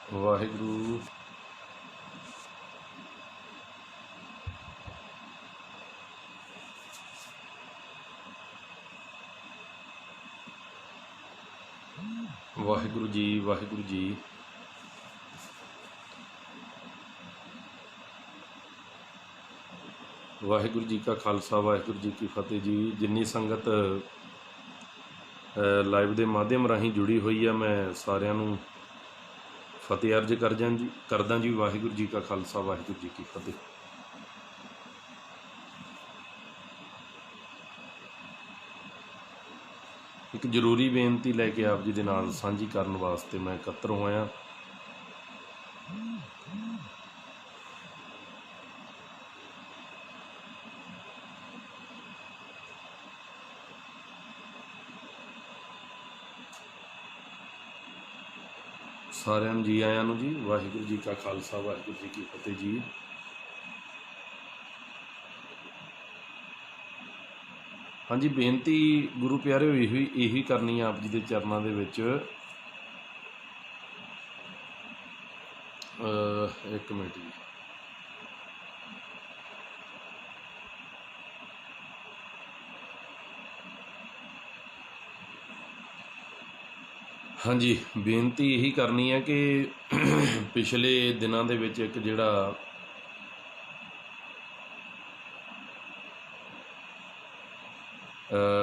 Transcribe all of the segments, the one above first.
ਵਾਹਿਗੁਰੂ। ਵਾਹਿਗੁਰੂ ਜੀ, ਵਾਹਿਗੁਰੂ ਜੀ। ਵਾਹਿਗੁਰੂ ਜੀ ਕਾ ਖਾਲਸਾ, ਵਾਹਿਗੁਰੂ ਜੀ ਕੀ ਫਤਿਹ ਜੀ। ਜਿੰਨੀ ਸੰਗਤ ਲਾਈਵ ਦੇ ਮਾਧਿਅਮ ਰਾਹੀਂ ਜੁੜੀ ਹੋਈ ਆ, ਮੈਂ ਸਾਰਿਆਂ ਨੂੰ ਫਤਿਹ ਅਰਜ ਕਰਦਾ ਜੀ। ਵਾਹਿਗੁਰੂ ਜੀ ਕਾ ਖਾਲਸਾ, ਵਾਹਿਗੁਰੂ ਜੀ ਕੀ ਫਤਿਹ। ਇੱਕ ਜ਼ਰੂਰੀ ਬੇਨਤੀ ਲੈ ਕੇ ਆਪ ਜੀ ਦੇ ਨਾਲ ਸਾਂਝੀ ਕਰਨ ਵਾਸਤੇ ਮੈਂ ਇਕੱਤਰ ਹੋਇਆ। ਸਾਰਿਆਂ ਨੂੰ ਜੀ ਆਇਆਂ ਨੂੰ ਜੀ। ਵਾਹਿਗੁਰੂ ਜੀ ਕਾ ਖਾਲਸਾ, ਵਾਹਿਗੁਰੂ ਜੀ ਕੀ ਫਤਿਹ ਜੀ। ਹਾਂਜੀ, ਬੇਨਤੀ ਗੁਰੂ ਪਿਆਰਿਓ ਇਹੀ ਕਰਨੀ ਆ ਆਪ ਜੀ ਦੇ ਚਰਨਾਂ ਦੇ ਵਿੱਚ। ਇੱਕ ਮਿੰਟ ਜੀ। ਹਾਂਜੀ, ਬੇਨਤੀ ਇਹੀ ਕਰਨੀ ਹੈ ਕਿ ਪਿਛਲੇ ਦਿਨਾਂ ਦੇ ਵਿੱਚ ਇੱਕ ਜਿਹੜਾ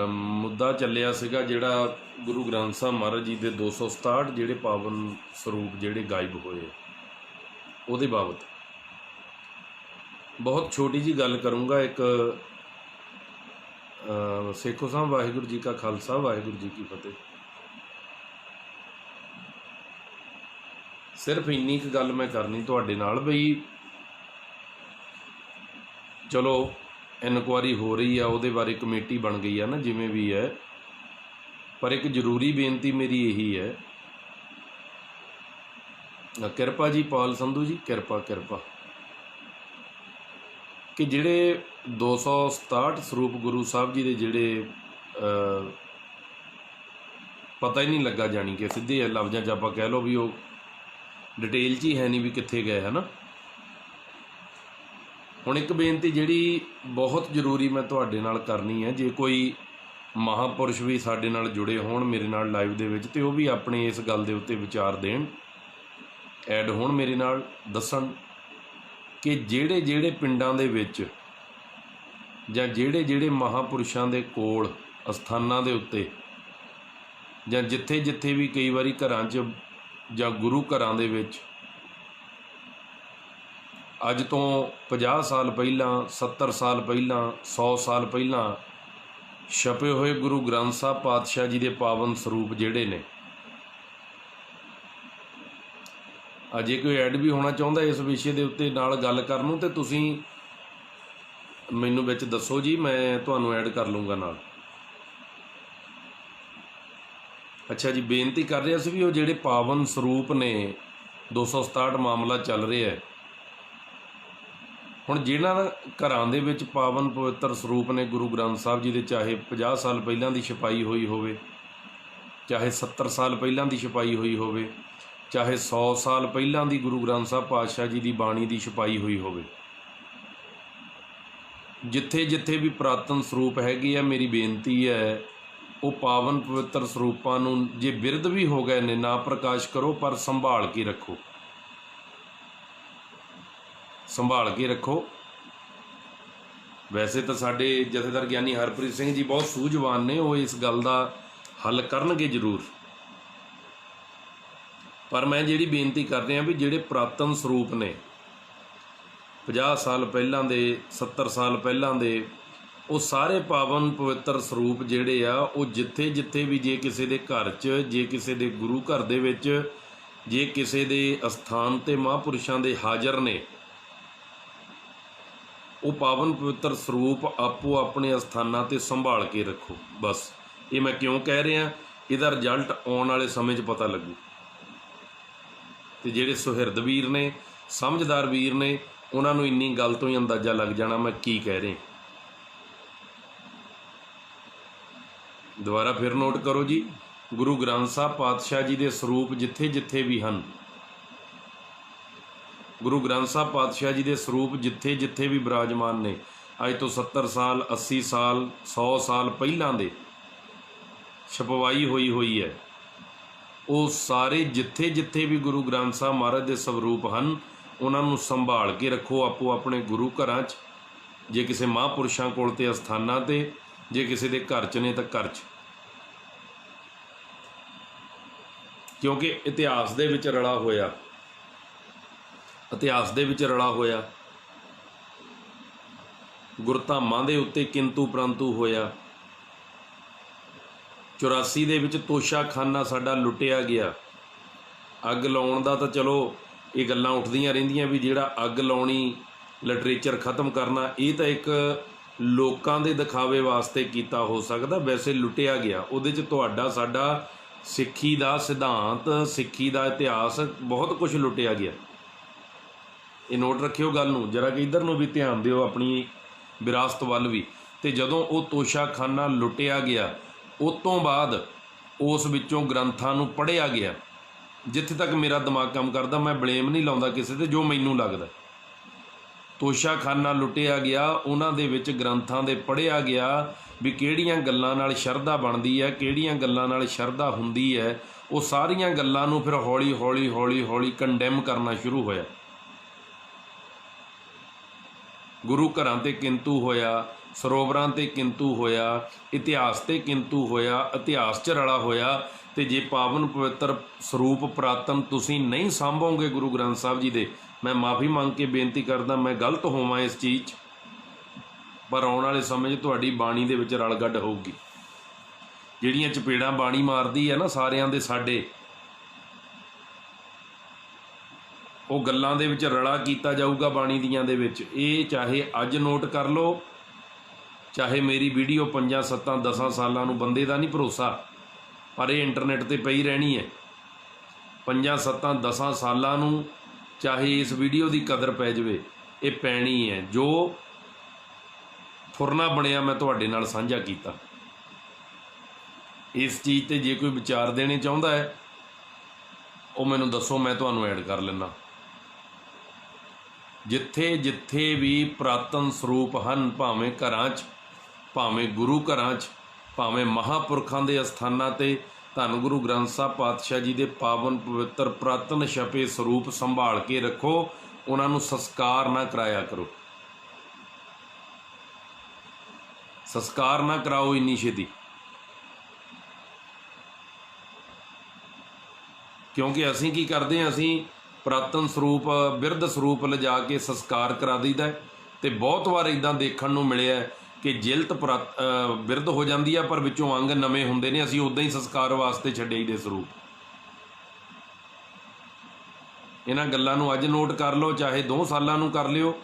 ਮੁੱਦਾ ਚੱਲਿਆ ਸੀਗਾ, ਜਿਹੜਾ ਗੁਰੂ ਗ੍ਰੰਥ ਸਾਹਿਬ ਮਹਾਰਾਜ ਜੀ ਦੇ 267 ਜਿਹੜੇ ਪਾਵਨ ਸਰੂਪ ਜਿਹੜੇ ਗਾਇਬ ਹੋਏ, ਉਹਦੇ ਬਾਬਤ ਬਹੁਤ ਛੋਟੀ ਜੀ ਗੱਲ ਕਰੂੰਗਾ। ਇੱਕ ਸੇਖੋ ਸਾਹਿਬ, ਵਾਹਿਗੁਰੂ ਜੀ ਕਾ ਖਾਲਸਾ, ਵਾਹਿਗੁਰੂ ਜੀ ਕੀ ਫਤਿਹ। ਸਿਰਫ ਇੰਨੀ ਕੁ ਗੱਲ ਮੈਂ ਕਰਨੀ ਤੁਹਾਡੇ ਨਾਲ ਬਈ, ਚਲੋ ਇਨਕੁਆਇਰੀ ਹੋ ਰਹੀ ਆ, ਉਹਦੇ ਬਾਰੇ ਕਮੇਟੀ ਬਣ ਗਈ ਆ ਨਾ, ਜਿਵੇਂ ਵੀ ਹੈ, ਪਰ ਇੱਕ ਜ਼ਰੂਰੀ ਬੇਨਤੀ ਮੇਰੀ ਇਹੀ ਹੈ। ਕਿਰਪਾ ਜੀ ਪਾਲ ਸੰਧੂ ਜੀ, ਕਿਰਪਾ ਕਿ ਜਿਹੜੇ 267 ਸਰੂਪ ਗੁਰੂ ਸਾਹਿਬ ਜੀ ਦੇ ਜਿਹੜੇ ਪਤਾ ਹੀ ਨਹੀਂ ਲੱਗਾ, ਜਾਣੀ ਕਿ ਸਿੱਧੇ ਲਫ਼ਜ਼ਾਂ 'ਚ ਆਪਾਂ ਕਹਿ ਲਓ ਵੀ ਉਹ ਡਿਟੇਲ 'ਚ ਹੀ ਹੈ ਨਹੀਂ ਵੀ ਕਿੱਥੇ ਗਏ, ਹੈ ਨਾ। ਹੁਣ ਇੱਕ ਬੇਨਤੀ ਜਿਹੜੀ ਬਹੁਤ ਜ਼ਰੂਰੀ ਮੈਂ ਤੁਹਾਡੇ ਨਾਲ ਕਰਨੀ ਹੈ, ਜੇ ਕੋਈ ਮਹਾਂਪੁਰਸ਼ ਵੀ ਸਾਡੇ ਨਾਲ ਜੁੜੇ ਹੋਣ ਮੇਰੇ ਨਾਲ ਲਾਈਵ ਦੇ ਵਿੱਚ, ਅਤੇ ਉਹ ਵੀ ਆਪਣੇ ਇਸ ਗੱਲ ਦੇ ਉੱਤੇ ਵਿਚਾਰ ਦੇਣ, ਐਡ ਹੋਣ ਮੇਰੇ ਨਾਲ, ਦੱਸਣ ਕਿ ਜਿਹੜੇ ਪਿੰਡਾਂ ਦੇ ਵਿੱਚ ਜਾਂ ਜਿਹੜੇ ਮਹਾਂਪੁਰਸ਼ਾਂ ਦੇ ਕੋਲ ਅਸਥਾਨਾਂ ਦੇ ਉੱਤੇ ਜਾਂ ਜਿੱਥੇ ਵੀ ਕਈ ਵਾਰੀ ਘਰਾਂ 'ਚ ਜਾਂ ਗੁਰੂ ਘਰਾਂ ਦੇ ਵਿੱਚ ਅੱਜ ਤੋਂ 50 ਸਾਲ ਪਹਿਲਾਂ, 70 ਸਾਲ ਪਹਿਲਾਂ, 100 ਸਾਲ ਪਹਿਲਾਂ ਛਪੇ ਹੋਏ ਗੁਰੂ ਗ੍ਰੰਥ ਸਾਹਿਬ ਪਾਤਸ਼ਾਹ ਜੀ ਦੇ ਪਾਵਨ ਸਰੂਪ ਜਿਹੜੇ ਨੇ, ਅਜੇ ਕੋਈ ਐਡ ਵੀ ਹੋਣਾ ਚਾਹੁੰਦਾ ਇਸ ਵਿਸ਼ੇ ਦੇ ਉੱਤੇ ਨਾਲ ਗੱਲ ਕਰਨ ਨੂੰ, ਤੇ ਤੁਸੀਂ ਮੈਨੂੰ ਵਿੱਚ ਦੱਸੋ ਜੀ, ਮੈਂ ਤੁਹਾਨੂੰ ਐਡ ਕਰ ਲੂੰਗਾ ਨਾਲ। ਅੱਛਾ ਜੀ, ਬੇਨਤੀ ਕਰ ਰਿਹਾ ਸੀ ਵੀ ਉਹ ਜਿਹੜੇ ਪਾਵਨ ਸਰੂਪ ਨੇ, 267 ਮਾਮਲਾ ਚੱਲ ਰਿਹਾ ਹੈ। ਹੁਣ ਜਿਹਨਾਂ ਘਰਾਂ ਦੇ ਵਿੱਚ ਪਾਵਨ ਪਵਿੱਤਰ ਸਰੂਪ ਨੇ ਗੁਰੂ ਗ੍ਰੰਥ ਸਾਹਿਬ ਜੀ ਦੇ, ਚਾਹੇ 50 ਸਾਲ ਪਹਿਲਾਂ ਦੀ ਛਪਾਈ ਹੋਈ ਹੋਵੇ, ਚਾਹੇ 70 ਸਾਲ ਪਹਿਲਾਂ ਦੀ ਛਪਾਈ ਹੋਈ ਹੋਵੇ, ਚਾਹੇ 100 ਸਾਲ ਪਹਿਲਾਂ ਦੀ ਗੁਰੂ ਗ੍ਰੰਥ ਸਾਹਿਬ ਪਾਤਸ਼ਾਹ ਜੀ ਦੀ ਬਾਣੀ ਦੀ ਛਪਾਈ ਹੋਈ ਹੋਵੇ, ਜਿੱਥੇ ਵੀ ਪੁਰਾਤਨ ਸਰੂਪ ਹੈਗੇ ਆ, ਮੇਰੀ ਬੇਨਤੀ ਹੈ ਉਹ ਪਾਵਨ ਪਵਿੱਤਰ ਸਰੂਪਾਂ ਨੂੰ ਜੇ ਬਿਰਧ ਵੀ ਹੋ ਗਏ ਨੇ, ਨਾ ਪ੍ਰਕਾਸ਼ ਕਰੋ, ਪਰ ਸੰਭਾਲ ਕੇ ਰੱਖੋ, ਸੰਭਾਲ ਕੇ ਰੱਖੋ। ਵੈਸੇ ਤਾਂ ਸਾਡੇ ਜਥੇਦਾਰ ਗਿਆਨੀ ਹਰਪ੍ਰੀਤ ਸਿੰਘ ਜੀ ਬਹੁਤ ਸੂਝਵਾਨ ਨੇ, ਉਹ ਇਸ ਗੱਲ ਦਾ ਹੱਲ ਕਰਨਗੇ ਜ਼ਰੂਰ, ਪਰ ਮੈਂ ਜਿਹੜੀ ਬੇਨਤੀ ਕਰ ਰਿਹਾ ਵੀ ਜਿਹੜੇ ਪੁਰਾਤਨ ਸਰੂਪ ਨੇ 50 ਸਾਲ ਪਹਿਲਾਂ ਦੇ, 70 ਸਾਲ ਪਹਿਲਾਂ ਦੇ, ਉਹ ਸਾਰੇ ਪਾਵਨ ਪਵਿੱਤਰ ਸਰੂਪ ਜਿਹੜੇ ਆ, ਉਹ ਜਿੱਥੇ ਵੀ, ਜੇ ਕਿਸੇ ਦੇ ਘਰ 'ਚ, ਜੇ ਕਿਸੇ ਦੇ ਗੁਰੂ ਘਰ ਦੇ ਵਿੱਚ, ਜੇ ਕਿਸੇ ਦੇ ਅਸਥਾਨ 'ਤੇ ਮਹਾਂਪੁਰਸ਼ਾਂ ਦੇ ਹਾਜ਼ਰ ਨੇ, ਉਹ ਪਾਵਨ ਪਵਿੱਤਰ ਸਰੂਪ ਆਪੋ ਆਪਣੇ ਅਸਥਾਨਾਂ 'ਤੇ ਸੰਭਾਲ ਕੇ ਰੱਖੋ। ਬਸ ਇਹ ਮੈਂ ਕਿਉਂ ਕਹਿ ਰਿਹਾ, ਇਹਦਾ ਰਿਜ਼ਲਟ ਆਉਣ ਵਾਲੇ ਸਮੇਂ 'ਚ ਪਤਾ ਲੱਗੂ, ਅਤੇ ਜਿਹੜੇ ਸੁਹਿਰਦ ਵੀਰ ਨੇ, ਸਮਝਦਾਰ ਵੀਰ ਨੇ, ਉਹਨਾਂ ਨੂੰ ਇੰਨੀ ਗੱਲ ਤੋਂ ਹੀ ਅੰਦਾਜ਼ਾ ਲੱਗ ਜਾਣਾ ਮੈਂ ਕੀ ਕਹਿ ਰਿਹਾ। ਦੁਬਾਰਾ ਫਿਰ ਨੋਟ ਕਰੋ ਜੀ, ਗੁਰੂ ਗ੍ਰੰਥ ਸਾਹਿਬ ਪਾਤਸ਼ਾਹ ਜੀ ਦੇ ਸਰੂਪ ਜਿੱਥੇ ਵੀ ਹਨ, ਗੁਰੂ ਗ੍ਰੰਥ ਸਾਹਿਬ ਪਾਤਸ਼ਾਹ ਜੀ ਦੇ ਸਰੂਪ ਜਿੱਥੇ ਜਿੱਥੇ ਵੀ ਬਿਰਾਜਮਾਨ ਨੇ, ਅੱਜ ਤੋਂ 70 ਸਾਲ 80 ਸਾਲ 100 ਸਾਲ ਪਹਿਲਾਂ ਦੇ ਛਪਵਾਈ ਹੋਈ ਹੈ, ਉਹ ਸਾਰੇ ਜਿੱਥੇ ਜਿੱਥੇ ਵੀ ਗੁਰੂ ਗ੍ਰੰਥ ਸਾਹਿਬ ਮਹਾਰਾਜ ਦੇ ਸਰੂਪ ਹਨ ਉਹਨਾਂ ਨੂੰ ਸੰਭਾਲ ਕੇ ਰੱਖੋ ਆਪੋ ਆਪਣੇ ਗੁਰੂ ਘਰਾਂ 'ਚ, ਜੇ ਕਿਸੇ ਮਹਾਂਪੁਰਸ਼ਾਂ ਕੋਲ ਤੇ ਅਸਥਾਨਾਂ 'ਤੇ, ਜੇ ਕਿਸੇ ਦੇ ਘਰ 'ਚ ਨੇ ਤਾਂ ਘਰ 'ਚ, ਕਿਉਂਕਿ ਇਤਿਹਾਸ ਦੇ ਵਿੱਚ ਰਲਾ ਹੋਇਆ, ਇਤਿਹਾਸ ਦੇ ਵਿੱਚ ਰਲਾ ਹੋਇਆ, ਗੁਰਧਾਮਾਂ ਦੇ ਉੱਤੇ ਕਿੰਤੂ ਪ੍ਰੰਤੂ ਹੋਇਆ। 84 ਦੇ ਵਿੱਚ ਤੋਸ਼ਾਖਾਨਾ ਸਾਡਾ ਲੁੱਟਿਆ ਗਿਆ। ਅੱਗ ਲਾਉਣ ਦਾ ਤਾਂ ਚਲੋ ਇਹ ਗੱਲਾਂ ਉੱਠਦੀਆਂ ਰਹਿੰਦੀਆਂ ਵੀ ਜਿਹੜਾ ਅੱਗ ਲਾਉਣੀ, ਲਿਟਰੇਚਰ ਖ਼ਤਮ ਕਰਨਾ, ਇਹ ਤਾਂ ਇੱਕ ਲੋਕਾਂ ਦੇ ਦਿਖਾਵੇ ਵਾਸਤੇ ਕੀਤਾ ਹੋ ਸਕਦਾ, ਵੈਸੇ ਲੁੱਟਿਆ ਗਿਆ। ਉਹਦੇ 'ਚ ਤੁਹਾਡਾ ਸਾਡਾ ਸਿੱਖੀ ਦਾ ਸਿਧਾਂਤ, ਸਿੱਖੀ ਦਾ ਇਤਿਹਾਸ, ਬਹੁਤ ਕੁਝ ਲੁੱਟਿਆ ਗਿਆ। ਇਹ ਨੋਟ ਰੱਖਿਓ ਗੱਲ ਨੂੰ, ਜਰਾ ਕਿ ਇੱਧਰ ਨੂੰ ਵੀ ਧਿਆਨ ਦਿਓ, ਆਪਣੀ ਵਿਰਾਸਤ ਵੱਲ ਵੀ। ਅਤੇ ਜਦੋਂ ਉਹ ਤੋਸ਼ਾਖਾਨਾ ਲੁੱਟਿਆ ਗਿਆ, ਉਸ ਤੋਂ ਬਾਅਦ ਉਸ ਵਿੱਚੋਂ ਗ੍ਰੰਥਾਂ ਨੂੰ ਪੜ੍ਹਿਆ ਗਿਆ। ਜਿੱਥੇ ਤੱਕ ਮੇਰਾ ਦਿਮਾਗ ਕੰਮ ਕਰਦਾ, ਮੈਂ ਬਲੇਮ ਨਹੀਂ ਲਾਉਂਦਾ ਕਿਸੇ 'ਤੇ, ਜੋ ਮੈਨੂੰ ਲੱਗਦਾ। ਤੋਸ਼ਾਖਾਨਾ ਲੁੱਟਿਆ ਗਿਆ, ਉਹਨਾਂ ਦੇ ਵਿੱਚ ਗ੍ਰੰਥਾਂ ਦੇ ਪੜ੍ਹਿਆ ਗਿਆ ਵੀ ਕਿਹੜੀਆਂ ਗੱਲਾਂ ਨਾਲ ਸ਼ਰਧਾ ਬਣਦੀ ਹੈ, ਕਿਹੜੀਆਂ ਗੱਲਾਂ ਨਾਲ ਸ਼ਰਧਾ ਹੁੰਦੀ ਹੈ। ਉਹ ਸਾਰੀਆਂ ਗੱਲਾਂ ਨੂੰ ਫਿਰ ਹੌਲੀ ਹੌਲੀ ਹੌਲੀ ਹੌਲੀ ਕੰਡੈਮ ਕਰਨਾ ਸ਼ੁਰੂ ਹੋਇਆ। ਗੁਰੂ ਘਰਾਂ 'ਤੇ ਕਿੰਤੂ ਹੋਇਆ, ਸਰੋਵਰਾਂ 'ਤੇ ਕਿੰਤੂ ਹੋਇਆ, ਇਤਿਹਾਸ 'ਤੇ ਕਿੰਤੂ ਹੋਇਆ, ਇਤਿਹਾਸ 'ਚ ਰਲਾ ਹੋਇਆ। ਅਤੇ ਜੇ ਪਾਵਨ ਪਵਿੱਤਰ ਸਰੂਪ ਪੁਰਾਤਨ ਤੁਸੀਂ ਨਹੀਂ ਸਾਂਭੋਗੇ ਗੁਰੂ ਗ੍ਰੰਥ ਸਾਹਿਬ ਜੀ ਦੇ, ਮੈਂ ਮਾफ़ੀ ਮੰਗ ਕੇ ਬੇਨਤੀ ਕਰਦਾ, ਮੈਂ ਗਲਤ ਹੋਵਾਂ ਇਸ ਚੀਜ਼ 'ਚ, ਪਰ ਆਉਣ ਵਾਲੇ ਸਮੇਂ 'ਚ ਤੁਹਾਡੀ ਬਾਣੀ ਦੇ ਵਿੱਚ ਰਲਗੱਡ ਹੋਊਗੀ। ਜਿਹੜੀਆਂ ਚਪੇੜਾਂ ਬਾਣੀ ਮਾਰਦੀ ਹੈ ਨਾ ਸਾਰਿਆਂ ਦੇ ਸਾਡੇ, ਉਹ ਗੱਲਾਂ ਦੇ ਵਿੱਚ ਰਲਾ ਕੀਤਾ ਜਾਊਗਾ ਬਾਣੀ ਦੀਆਂ ਦੇ ਵਿੱਚ। ਇਹ ਚਾਹੇ ਅੱਜ ਨੋਟ ਕਰ ਲਓ, ਚਾਹੇ ਮੇਰੀ ਵੀਡੀਓ 5 7 10 ਸਾਲਾਂ ਨੂੰ, ਬੰਦੇ ਦਾ ਨਹੀਂ ਭਰੋਸਾ, ਪਰ ਇਹ ਇੰਟਰਨੈਟ 'ਤੇ ਪਈ ਰਹਿਣੀ ਹੈ। 5 7 10 ਸਾਲਾਂ ਨੂੰ ਚਾਹੇ ਇਸ ਵੀਡੀਓ ਦੀ ਕਦਰ ਪੈ ਜਾਵੇ, ਇਹ ਪੈਣੀ ਹੈ। ਜੋ ਫੁਰਨਾ ਬਣਿਆ ਮੈਂ ਤੁਹਾਡੇ ਨਾਲ ਸਾਂਝਾ ਕੀਤਾ। ਇਸ ਚੀਜ਼ 'ਤੇ ਜੇ ਕੋਈ ਵਿਚਾਰ ਦੇਣੇ ਚਾਹੁੰਦਾ ਹੈ, ਉਹ ਮੈਨੂੰ ਦੱਸੋ, ਮੈਂ ਤੁਹਾਨੂੰ ਐਡ ਕਰ ਲੈਂਦਾ। ਜਿੱਥੇ ਜਿੱਥੇ ਵੀ ਪੁਰਾਤਨ ਸਰੂਪ ਹਨ, ਭਾਵੇਂ ਘਰਾਂ 'ਚ, ਭਾਵੇਂ ਗੁਰੂ ਘਰਾਂ 'ਚ, ਭਾਵੇਂ ਮਹਾਂਪੁਰਖਾਂ ਦੇ ਅਸਥਾਨਾਂ 'ਤੇ, ਧੰਨ ਗੁਰੂ ਗ੍ਰੰਥ ਸਾਹਿਬ ਪਾਤਸ਼ਾਹ ਜੀ ਦੇ ਪਾਵਨ ਪਵਿੱਤਰ ਪੁਰਾਤਨ ਛਪੇ ਸਰੂਪ ਸੰਭਾਲ ਕੇ ਰੱਖੋ। ਉਹਨਾਂ ਨੂੰ ਸੰਸਕਾਰ ਨਾ ਕਰਾਇਆ ਕਰੋ, ਸੰਸਕਾਰ ਨਾ ਕਰਾਓ ਇੰਨੀ ਛੇਤੀ, ਕਿਉਂਕਿ ਅਸੀਂ ਕੀ ਕਰਦੇ ਹਾਂ, ਅਸੀਂ ਪੁਰਾਤਨ ਸਰੂਪ, ਬਿਰਧ ਸਰੂਪ ਲਿਜਾ ਕੇ ਸੰਸਕਾਰ ਕਰਾ ਦਈਦਾ। ਅਤੇ ਬਹੁਤ ਵਾਰ ਇੱਦਾਂ ਦੇਖਣ ਨੂੰ ਮਿਲਿਆ ਕਿ ਜਿਲਤ ਬਿਰਧ ਹੋ ਜਾਂਦੀ ਆ, ਪਰ ਵਿੱਚੋਂ ਅੰਗ ਨਵੇਂ ਹੁੰਦੇ ਨੇ, ਅਸੀਂ ਉੱਦਾਂ ਹੀ ਸੰਸਕਾਰ ਵਾਸਤੇ ਛੱਡੇ ਦੇ ਸਰੂਪ। ਇਹਨਾਂ ਗੱਲਾਂ ਨੂੰ ਅੱਜ ਨੋਟ ਕਰ ਲਓ, ਚਾਹੇ 2 ਸਾਲਾਂ ਨੂੰ ਕਰ ਲਿਓ,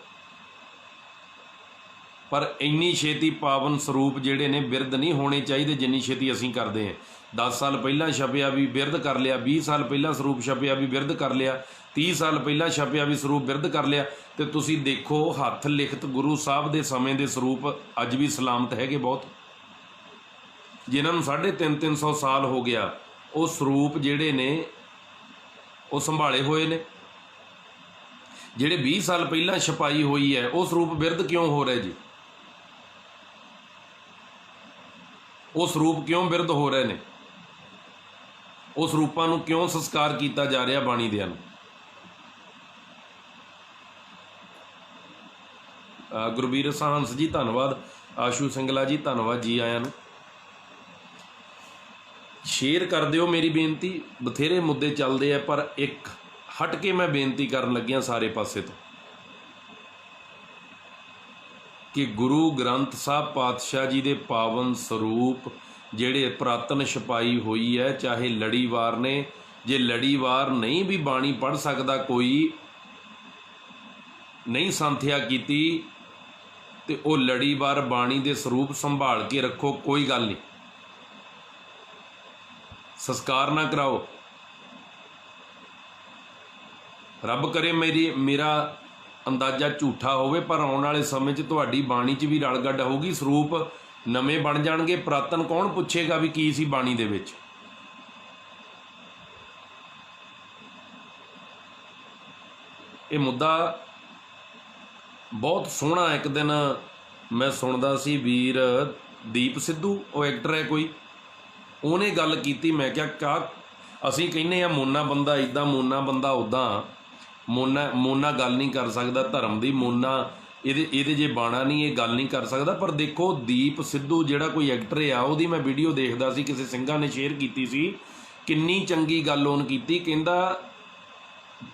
ਪਰ ਇੰਨੀ ਛੇਤੀ ਪਾਵਨ ਸਰੂਪ ਜਿਹੜੇ ਨੇ ਬਿਰਧ ਨਹੀਂ ਹੋਣੇ ਚਾਹੀਦੇ ਜਿੰਨੀ ਛੇਤੀ ਅਸੀਂ ਕਰਦੇ ਹਾਂ। 10 ਸਾਲ ਪਹਿਲਾਂ ਛਪਿਆ ਵੀ ਬਿਰਧ ਕਰ ਲਿਆ, 20 ਸਾਲ ਪਹਿਲਾਂ ਸਰੂਪ ਛਪਿਆ ਵੀ ਬਿਰਧ ਕਰ ਲਿਆ, 30 ਸਾਲ ਪਹਿਲਾਂ ਛਪਿਆ ਵੀ ਸਰੂਪ ਬਿਰਧ ਕਰ ਲਿਆ। ਅਤੇ ਤੁਸੀਂ ਦੇਖੋ, ਹੱਥ ਲਿਖਤ ਗੁਰੂ ਸਾਹਿਬ ਦੇ ਸਮੇਂ ਦੇ ਸਰੂਪ ਅੱਜ ਵੀ ਸਲਾਮਤ ਹੈਗੇ ਬਹੁਤ, ਜਿਨ੍ਹਾਂ ਨੂੰ 350 ਸਾਲ ਹੋ ਗਿਆ। ਉਹ ਸਰੂਪ ਜਿਹੜੇ ਨੇ ਉਹ ਸੰਭਾਲੇ ਹੋਏ ਨੇ। ਜਿਹੜੇ 20 ਸਾਲ ਪਹਿਲਾਂ ਛਪਾਈ ਹੋਈ ਹੈ, ਉਹ ਸਰੂਪ ਬਿਰਧ ਕਿਉਂ ਹੋ ਰਹੇ ਜੀ? ਉਹ ਸਰੂਪ ਕਿਉਂ ਬਿਰਧ ਹੋ ਰਹੇ ਨੇ? ਉਹ ਸਰੂਪਾਂ ਨੂੰ ਕਿਉਂ ਸੰਸਕਾਰ ਕੀਤਾ ਜਾ ਰਿਹਾ ਬਾਣੀ ਦਿਆਂ ਨੂੰ? ਗੁਰਬੀਰ ਸਾਹੰਸ ਜੀ ਧੰਨਵਾਦ, ਆਸ਼ੂ ਸਿੰਗਲਾ ਜੀ ਧੰਨਵਾਦ, ਜੀ ਆਇਆਂ ਨੂੰ। ਸ਼ੇਅਰ ਕਰ ਦਿਓ ਮੇਰੀ ਬੇਨਤੀ। ਬਥੇਰੇ ਮੁੱਦੇ ਚੱਲਦੇ ਆ, ਪਰ ਇੱਕ ਹਟ ਕੇ ਮੈਂ ਬੇਨਤੀ ਕਰਨ ਲੱਗਿਆ ਸਾਰੇ ਪਾਸੇ ਤੋਂ ਕਿ ਗੁਰੂ ਗ੍ਰੰਥ ਸਾਹਿਬ ਪਾਤਸ਼ਾਹ ਜੀ ਦੇ ਪਾਵਨ ਸਰੂਪ ਜਿਹੜੇ ਪੁਰਾਤਨ ਛਪਾਈ ਹੋਈ ਹੈ, ਚਾਹੇ ਲੜੀਵਾਰ ਨੇ, ਜੇ ਲੜੀਵਾਰ ਨਹੀਂ ਵੀ ਬਾਣੀ ਪੜ੍ਹ ਸਕਦਾ, ਕੋਈ ਨਹੀਂ ਸੰਥਿਆ ਕੀਤੀ, ਤੇ ਉਹ ਲੜੀਵਾਰ ਬਾਣੀ ਦੇ ਸਰੂਪ ਸੰਭਾਲ ਕੇ ਰੱਖੋ, ਕੋਈ ਗੱਲ ਨਹੀਂ, ਸੰਸਕਾਰ ਨਾ ਕਰਾਓ। ਰੱਬ ਕਰੇ ਮੇਰਾ ਅੰਦਾਜ਼ਾ ਝੂਠਾ ਹੋਵੇ, ਪਰ ਆਉਣ ਵਾਲੇ ਸਮੇਂ 'ਚ ਤੁਹਾਡੀ ਬਾਣੀ 'ਚ ਵੀ ਰਲਗੱਡ ਹੋਊਗੀ, ਸਰੂਪ ਨਵੇਂ ਬਣ ਜਾਣਗੇ। ਪੁਰਾਤਨ ਕੌਣ ਪੁੱਛੇਗਾ ਵੀ ਕੀ ਸੀ ਬਾਣੀ ਦੇ ਵਿੱਚ? ਇਹ ਮੁੱਦਾ ਬਹੁਤ ਸੋਹਣਾ। ਇੱਕ ਦਿਨ ਮੈਂ ਸੁਣਦਾ ਸੀ ਵੀਰ ਦੀਪ ਸਿੱਧੂ, ਉਹ ਐਕਟਰ ਹੈ ਕੋਈ, ਉਹਨੇ ਗੱਲ ਕੀਤੀ। ਮੈਂ ਕਿਹਾ ਅਸੀਂ ਕਹਿੰਦੇ ਆ ਮੋਨਾ ਬੰਦਾ ਇੱਦਾਂ, ਮੋਨਾ ਬੰਦਾ ਉੱਦਾਂ। ਮੋਨਾ ਗੱਲ ਨਹੀਂ ਕਰ ਸਕਦਾ ਧਰਮ ਦੀ, ਮੋਨਾ ਇਹਦੇ ਜੇ ਬਾਣਾ ਨਹੀਂ, ਇਹ ਗੱਲ ਨਹੀਂ ਕਰ ਸਕਦਾ। ਪਰ ਦੇਖੋ ਦੀਪ ਸਿੱਧੂ ਜਿਹੜਾ ਕੋਈ ਐਕਟਰ ਆ, ਉਹਦੀ ਮੈਂ ਵੀਡੀਓ ਦੇਖਦਾ ਸੀ, ਕਿਸੇ ਸਿੰਘਾਂ ਨੇ ਸ਼ੇਅਰ ਕੀਤੀ ਸੀ, ਕਿੰਨੀ ਚੰਗੀ ਗੱਲ ਉਹਨ ਕੀਤੀ। ਕਹਿੰਦਾ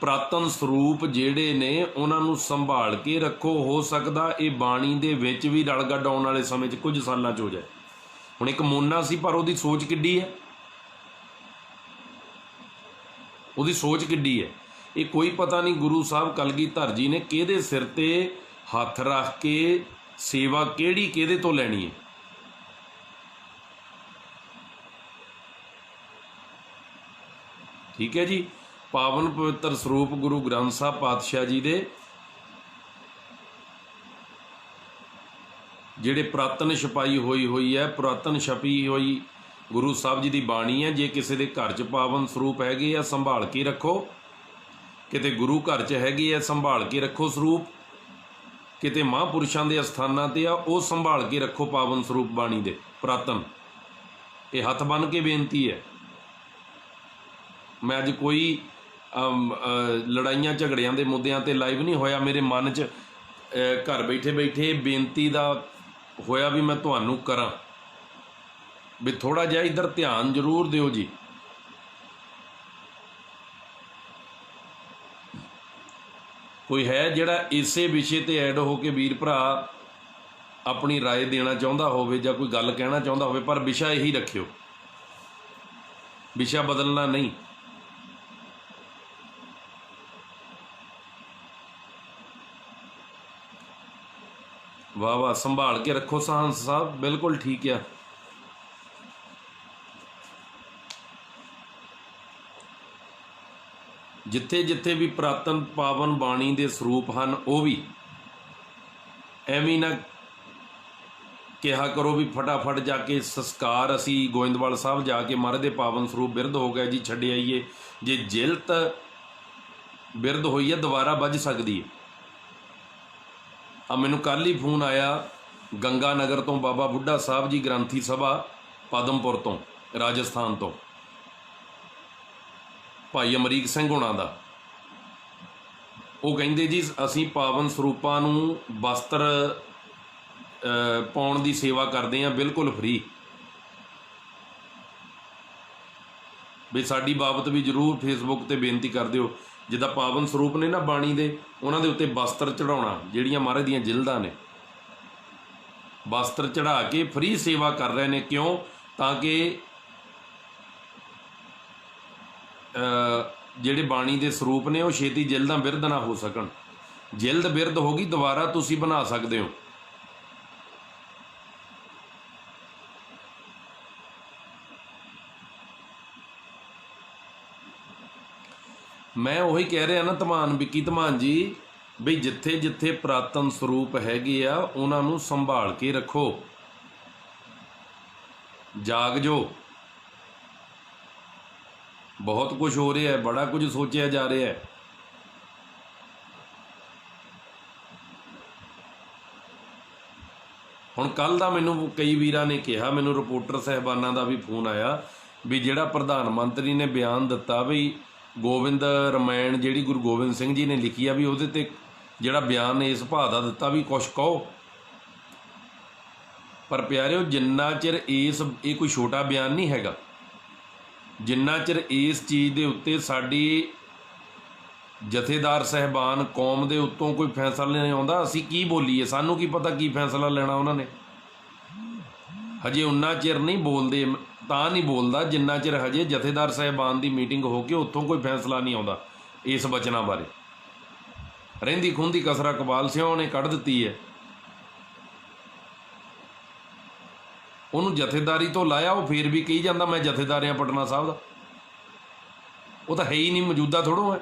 ਪੁਰਾਤਨ ਸਰੂਪ ਜਿਹੜੇ ਨੇ ਉਹਨਾਂ ਨੂੰ ਸੰਭਾਲ ਕੇ ਰੱਖੋ, ਹੋ ਸਕਦਾ ਇਹ ਬਾਣੀ ਦੇ ਵਿੱਚ ਵੀ ਰਲ ਗੱਡ ਆਉਣ ਵਾਲੇ ਸਮੇਂ 'ਚ ਕੁਝ ਸਾਲਾਂ 'ਚ ਹੋ ਜਾਏ। ਹੁਣ ਇੱਕ ਮੋਨਾ ਸੀ, ਪਰ ਉਹਦੀ ਸੋਚ ਕਿੱਡੀ ਹੈ, ਉਹਦੀ ਸੋਚ ਕਿੱਡੀ ਹੈ। ਇਹ ਕੋਈ ਪਤਾ ਨਹੀਂ ਗੁਰੂ ਸਾਹਿਬ ਕਲਗੀਧਰ ਜੀ ਨੇ ਕਿਹਦੇ ਸਿਰ ਤੇ ਹੱਥ ਰੱਖ ਕੇ ਸੇਵਾ ਕਿਹੜੀ ਕਿਹਦੇ ਤੋਂ ਲੈਣੀ ਹੈ। ਠੀਕ ਹੈ ਜੀ। ਪਾਵਨ ਪਵਿੱਤਰ ਸਰੂਪ ਗੁਰੂ ਗ੍ਰੰਥ ਸਾਹਿਬ ਪਾਤਸ਼ਾਹ ਜੀ ਦੇ ਜਿਹੜੇ ਪੁਰਾਤਨ ਛਪਾਈ ਹੋਈ ਹੈ, ਪੁਰਾਤਨ ਛਪੀ ਹੋਈ ਗੁਰੂ ਸਾਹਿਬ ਜੀ ਦੀ ਬਾਣੀ ਹੈ। ਜੇ ਕਿਸੇ ਦੇ ਘਰ 'ਚ ਪਾਵਨ ਸਰੂਪ ਹੈਗੇ ਆ, ਸੰਭਾਲ ਕੇ ਰੱਖੋ। ਕਿਤੇ ਗੁਰੂ ਘਰ 'ਚ ਹੈਗੇ ਆ, ਸੰਭਾਲ ਕੇ ਰੱਖੋ ਸਰੂਪ। ਕਿਤੇ ਮਹਾਂਪੁਰਸ਼ਾਂ ਦੇ ਅਸਥਾਨਾਂ 'ਤੇ ਆ, ਉਹ ਸੰਭਾਲ ਕੇ ਰੱਖੋ ਪਾਵਨ ਸਰੂਪ ਬਾਣੀ ਦੇ ਪੁਰਾਤਨ। ਇਹ ਹੱਥ ਬੰਨ੍ਹ ਕੇ ਬੇਨਤੀ ਹੈ। ਮੈਂ ਅੱਜ ਕੋਈ ਲੜਾਈਆਂ ਝਗੜਿਆਂ ਦੇ ਮੁੱਦਿਆਂ 'ਤੇ ਲਾਈਵ ਨਹੀਂ ਹੋਇਆ। ਮੇਰੇ ਮਨ 'ਚ ਘਰ ਬੈਠੇ ਬੈਠੇ ਬੇਨਤੀ ਦਾ ਹੋਇਆ ਵੀ ਮੈਂ ਤੁਹਾਨੂੰ ਕਰਾਂ ਵੀ ਥੋੜ੍ਹਾ ਜਿਹਾ ਇੱਧਰ ਧਿਆਨ ਜ਼ਰੂਰ ਦਿਓ ਜੀ। ਕੋਈ ਹੈ ਜਿਹੜਾ ਇਸੇ ਵਿਸ਼ੇ 'ਤੇ ਐਡ ਹੋ ਕੇ ਵੀਰ ਭਰਾ ਆਪਣੀ ਰਾਏ ਦੇਣਾ ਚਾਹੁੰਦਾ ਹੋਵੇ ਜਾਂ ਕੋਈ ਗੱਲ ਕਹਿਣਾ ਚਾਹੁੰਦਾ ਹੋਵੇ, ਪਰ ਵਿਸ਼ਾ ਇਹੀ ਰੱਖਿਓ, ਵਿਸ਼ਾ ਬਦਲਣਾ ਨਹੀਂ। ਵਾਹ ਵਾਹ, ਸੰਭਾਲ ਕੇ ਰੱਖੋ ਹੰਸ ਸਾਹਿਬ, ਬਿਲਕੁਲ ਠੀਕ ਆ। ਜਿੱਥੇ ਜਿੱਥੇ ਵੀ ਪੁਰਾਤਨ ਪਾਵਨ ਬਾਣੀ ਦੇ ਸਰੂਪ ਹਨ, ਉਹ ਵੀ ਐਵੇਂ ਨਾ ਕਿਹਾ ਕਰੋ ਵੀ ਫਟਾਫਟ ਜਾ ਕੇ ਸੰਸਕਾਰ ਅਸੀਂ ਗੋਇੰਦਵਾਲ ਸਾਹਿਬ ਜਾ ਕੇ ਮਹਾਰਾਜ ਦੇ ਪਾਵਨ ਸਰੂਪ ਬਿਰਧ ਹੋ ਗਿਆ ਜੀ ਛੱਡ ਆਈਏ। ਜੇ ਜਿਲਤ ਬਿਰਧ ਹੋਈ ਹੈ ਦੁਬਾਰਾ ਵੱਜ ਸਕਦੀ ਹੈ। ਆ ਮੈਨੂੰ ਕੱਲ੍ਹ ਹੀ ਫੋਨ ਆਇਆ ਗੰਗਾ ਨਗਰ ਤੋਂ, ਬਾਬਾ ਬੁੱਢਾ ਸਾਹਿਬ ਜੀ ਗ੍ਰੰਥੀ ਸਭਾ ਪਦਮਪੁਰ ਤੋਂ, ਰਾਜਸਥਾਨ ਤੋਂ, ਭਾਈ ਅਮਰੀਕ ਸਿੰਘ ਹੋਣਾ ਦਾ। ਉਹ ਕਹਿੰਦੇ ਜੀ ਅਸੀਂ ਪਾਵਨ ਸਰੂਪਾਂ ਨੂੰ ਵਸਤਰ ਪਾਉਣ ਦੀ ਸੇਵਾ ਕਰਦੇ ਹਾਂ, ਬਿਲਕੁਲ ਫ੍ਰੀ। ਵੀ ਸਾਡੀ ਬਾਬਤ ਵੀ ਜ਼ਰੂਰ ਫੇਸਬੁੱਕ 'ਤੇ ਬੇਨਤੀ ਕਰ ਦਿਓ। ਜਿੱਦਾਂ ਪਾਵਨ ਸਰੂਪ ਨੇ ਨਾ ਬਾਣੀ ਦੇ, ਉਹਨਾਂ ਦੇ ਉੱਤੇ ਵਸਤਰ ਚੜਾਉਣਾ, ਜਿਹੜੀਆਂ ਮਹਾਰਾਜ ਦੀਆਂ ਜਿਲਦਾਂ ਨੇ, ਵਸਤਰ ਚੜਾ ਕੇ ਫ੍ਰੀ ਸੇਵਾ ਕਰ ਰਹੇ ਨੇ। ਕਿਉਂ? ਤਾਂ ਕਿ ਜਿਹੜੇ ਬਾਣੀ ਦੇ ਸਰੂਪ ਨੇ ਉਹ ਛੇਤੀ ਜਿਲਦਾਂ ਬਿਰਧ ਨਾ ਹੋ ਸਕਣ। ਜਿਲਦ ਬਿਰਧ ਹੋ ਗਈ, ਦੁਬਾਰਾ ਤੁਸੀਂ ਬਣਾ ਸਕਦੇ ਹੋ। ਮੈਂ ਉਹੀ ਕਹਿ ਰਿਹਾ ਨਾ ਧਮਾਨ, ਵਿੱਕੀ ਧਮਾਨ ਜੀ, ਬਈ ਜਿੱਥੇ ਜਿੱਥੇ ਪੁਰਾਤਨ ਸਰੂਪ ਹੈਗੇ ਆ ਉਹਨਾਂ ਨੂੰ ਸੰਭਾਲ ਕੇ ਰੱਖੋ, ਜਾਗ ਜੋ। ਬਹੁਤ ਕੁਝ ਹੋ ਰਿਹਾ ਹੈ, ਬੜਾ ਕੁਝ ਸੋਚਿਆ ਜਾ ਰਿਹਾ ਹੈ। ਹੁਣ ਕੱਲ੍ਹ ਦਾ ਮੈਨੂੰ ਕਈ ਵੀਰਾਂ ਨੇ ਕਿਹਾ, ਮੈਨੂੰ ਰਿਪੋਰਟਰ ਸਾਹਿਬਾਨਾਂ ਦਾ ਵੀ ਫੋਨ ਆਇਆ ਵੀ ਜਿਹੜਾ ਪ੍ਰਧਾਨ ਮੰਤਰੀ ਨੇ ਬਿਆਨ ਦਿੱਤਾ ਵੀ ਗੋਬਿੰਦ ਰਮਾਇਣ ਜਿਹੜੀ ਗੁਰੂ ਗੋਬਿੰਦ ਸਿੰਘ ਜੀ ਨੇ ਲਿਖੀ ਆ, ਵੀ ਉਹਦੇ 'ਤੇ ਜਿਹੜਾ ਬਿਆਨ ਇਸ ਭਾਅ ਦਾ ਦਿੱਤਾ ਵੀ ਕੁਛ ਕਹੋ। ਪਰ ਪਿਆਰਿਓ, ਜਿੰਨਾ ਚਿਰ ਇਹ ਕੋਈ ਛੋਟਾ ਬਿਆਨ ਨਹੀਂ ਹੈਗਾ, ਜਿੰਨਾ ਚਿਰ ਇਸ ਚੀਜ਼ ਦੇ ਉੱਤੇ ਸਾਡੀ ਜਥੇਦਾਰ ਸਾਹਿਬਾਨ ਕੌਮ ਦੇ ਉੱਤੋਂ ਕੋਈ ਫੈਸਲਾ ਨਹੀਂ ਆਉਂਦਾ, ਅਸੀਂ ਕੀ ਬੋਲੀਏ? ਸਾਨੂੰ ਕੀ ਪਤਾ ਕੀ ਫੈਸਲਾ ਲੈਣਾ ਉਹਨਾਂ ਨੇ। ਹਜੇ ਉਨਾ ਚਿਰ ਨਹੀਂ ਬੋਲਦੇ, ਤਾਂ ਨਹੀਂ ਬੋਲਦਾ ਜਿੰਨਾ ਚਿਰ ਹਜੇ ਜਥੇਦਾਰ ਸਾਹਿਬਾਨ ਦੀ ਮੀਟਿੰਗ ਹੋ ਕੇ ਉੱਥੋਂ ਕੋਈ ਫੈਸਲਾ ਨਹੀਂ ਆਉਂਦਾ ਇਸ ਬਚਨਾਂ ਬਾਰੇ। ਰਹਿੰਦੀ ਖੁੰਦੀ ਕਸਰਾ ਇਕਬਾਲ ਸਿਉਂ ਨੇ ਕੱਢ ਦਿੱਤੀ ਹੈ। ਉਹਨੂੰ ਜਥੇਦਾਰੀ ਤੋਂ ਲਾਇਆ, ਉਹ ਫੇਰ ਵੀ ਕਹੀ ਜਾਂਦਾ ਮੈਂ ਜਥੇਦਾਰ ਹਾਂ ਪਟਨਾ ਸਾਹਿਬ ਦਾ। ਉਹ ਤਾਂ ਹੈ ਹੀ ਨਹੀਂ, ਮੌਜੂਦਾ ਥੋੜ੍ਹੋ ਹੈ।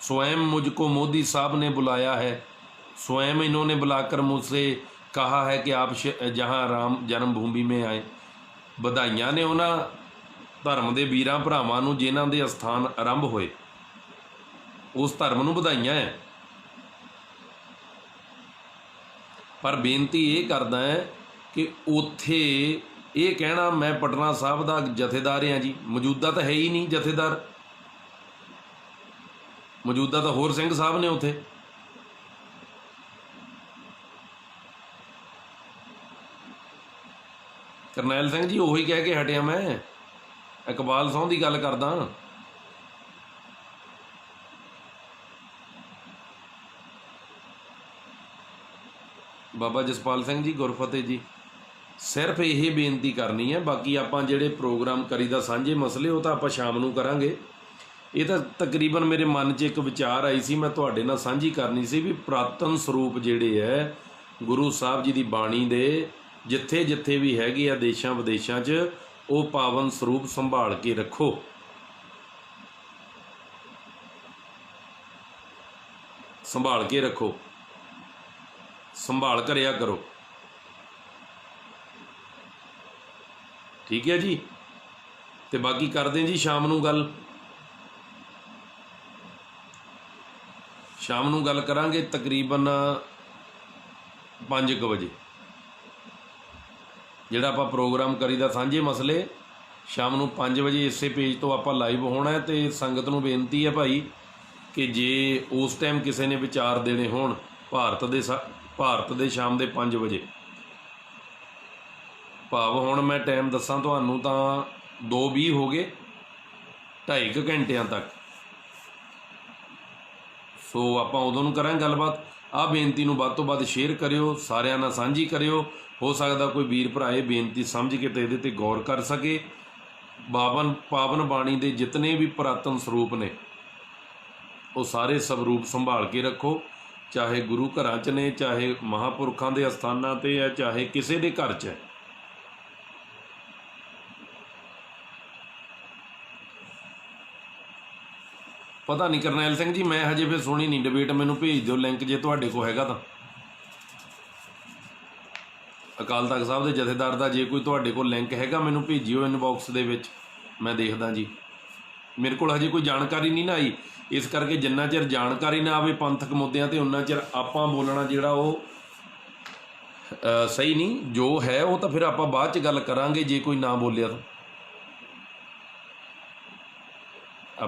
स्वयं मुझको मोदी साहब ने बुलाया है, स्वयं इन्होंने बुलाकर मुझसे कहा है कि आप जहाँ राम जन्मभूमि में आए। ਵਧਾਈਆਂ ਨੇ ਉਹਨਾਂ ਧਰਮ ਦੇ ਵੀਰਾਂ ਭਰਾਵਾਂ ਨੂੰ ਜਿਨ੍ਹਾਂ ਦੇ ਅਸਥਾਨ ਆਰੰਭ ਹੋਏ। उस धर्म नूं ਵਧਾਈਆਂ है। पर बेनती ये करदा है कि उत्थे ये कहना मैं पटना साहब का जथेदार हाँ जी, मौजूदा तो है ही नहीं जथेदार, मौजूदा तो होर सिंह साहब ने उत्थे। करनैल सिंह जी उही कह के हटिया, मैं इकबाल सौं की गल करदा। बाबा जसपाल सिंह जी गुरफतेह जी, सिर्फ यही बेनती करनी है। बाकी आप ਜਿਹੜੇ प्रोग्राम करीदा ਸਾਂਝੇ मसले वो तो आप शाम ਨੂੰ ਕਰਾਂਗੇ। ਇਹ ਤਾਂ ਤਕਰੀਬਨ ਮੇਰੇ ਮਨ 'ਚ ਇੱਕ ਵਿਚਾਰ ਆਈ ਸੀ, ਮੈਂ ਤੁਹਾਡੇ ਨਾਲ ਸਾਂਝੀ ਕਰਨੀ ਸੀ ਵੀ ਪੁਰਾਤਨ ਸਰੂਪ ਜਿਹੜੇ ਹੈ ਗੁਰੂ ਸਾਹਿਬ ਜੀ ਦੀ ਬਾਣੀ ਦੇ ਜਿੱਥੇ ਜਿੱਥੇ ਵੀ ਹੈਗੇ ਆ ਦੇਸ਼ਾਂ ਵਿਦੇਸ਼ਾਂ 'ਚ, ਉਹ ਪਾਵਨ ਸਰੂਪ ਸੰਭਾਲ ਕੇ ਰੱਖੋ। ਸੰਭਾਲ ਕੇ ਰੱਖੋ, संभाल करिया करो, ठीक है जी। तो बाकी करते हैं जी शाम नूं गल, शाम नूं गल करांगे तकरीबन 5 बजे। जिहड़ा आपां प्रोग्राम करीदा सांझे मसले शाम नूं 5 बजे इसे पेज तो आपां लाइव होना है। तो संगत नूं बेनती है भाई कि जे उस टाइम किसी ने विचार देने होण भारत दे शाम दे 5 बजे, भाव हुण मैं टाइम दसां तुहानूं तां 2:20 हो गए, 2.5 घंटिਆਂ तक। सो आपां उदों नूं करांगे गलबात। आ बेनती नूं वध तों वध शेयर करियो, सारिਆਂ नाल सांझी करियो। हो सकदा कोई वीर भरा ये बेनती समझ के ते इहदे ते गौर कर सके। पावन बाणी दे जितने भी पुरातन सरूप ने वो सारे स्वरूप संभाल के रखो, चाहे गुरु घर च ने, चाहे महापुरखों के अस्थानां ते है, चाहे किसी के घर च है। पता नहीं करनैल सिंह जी, मैं हजे फिर सुनी नहीं डिबेट, मैनू भेज दो लिंक जे तुहाडे कोल हैगा तां। अकाल तख्त साहब के जथेदार का जे कोई तुहाडे कोल लिंक हैगा मैनू भेजियो इनबॉक्स दे विच, मैं देखदा जी। मेरे को हजे कोई जानकारी नहीं ना आई, इस करके जिन्ना चिर जानकारी ना आवे पंथक मुद्दों ते उन्ना चिर आपां बोलना जिहड़ा वो सही नहीं। जो है वो तो फिर आपां बाद च गल करांगे जे कोई ना बोलिया तो।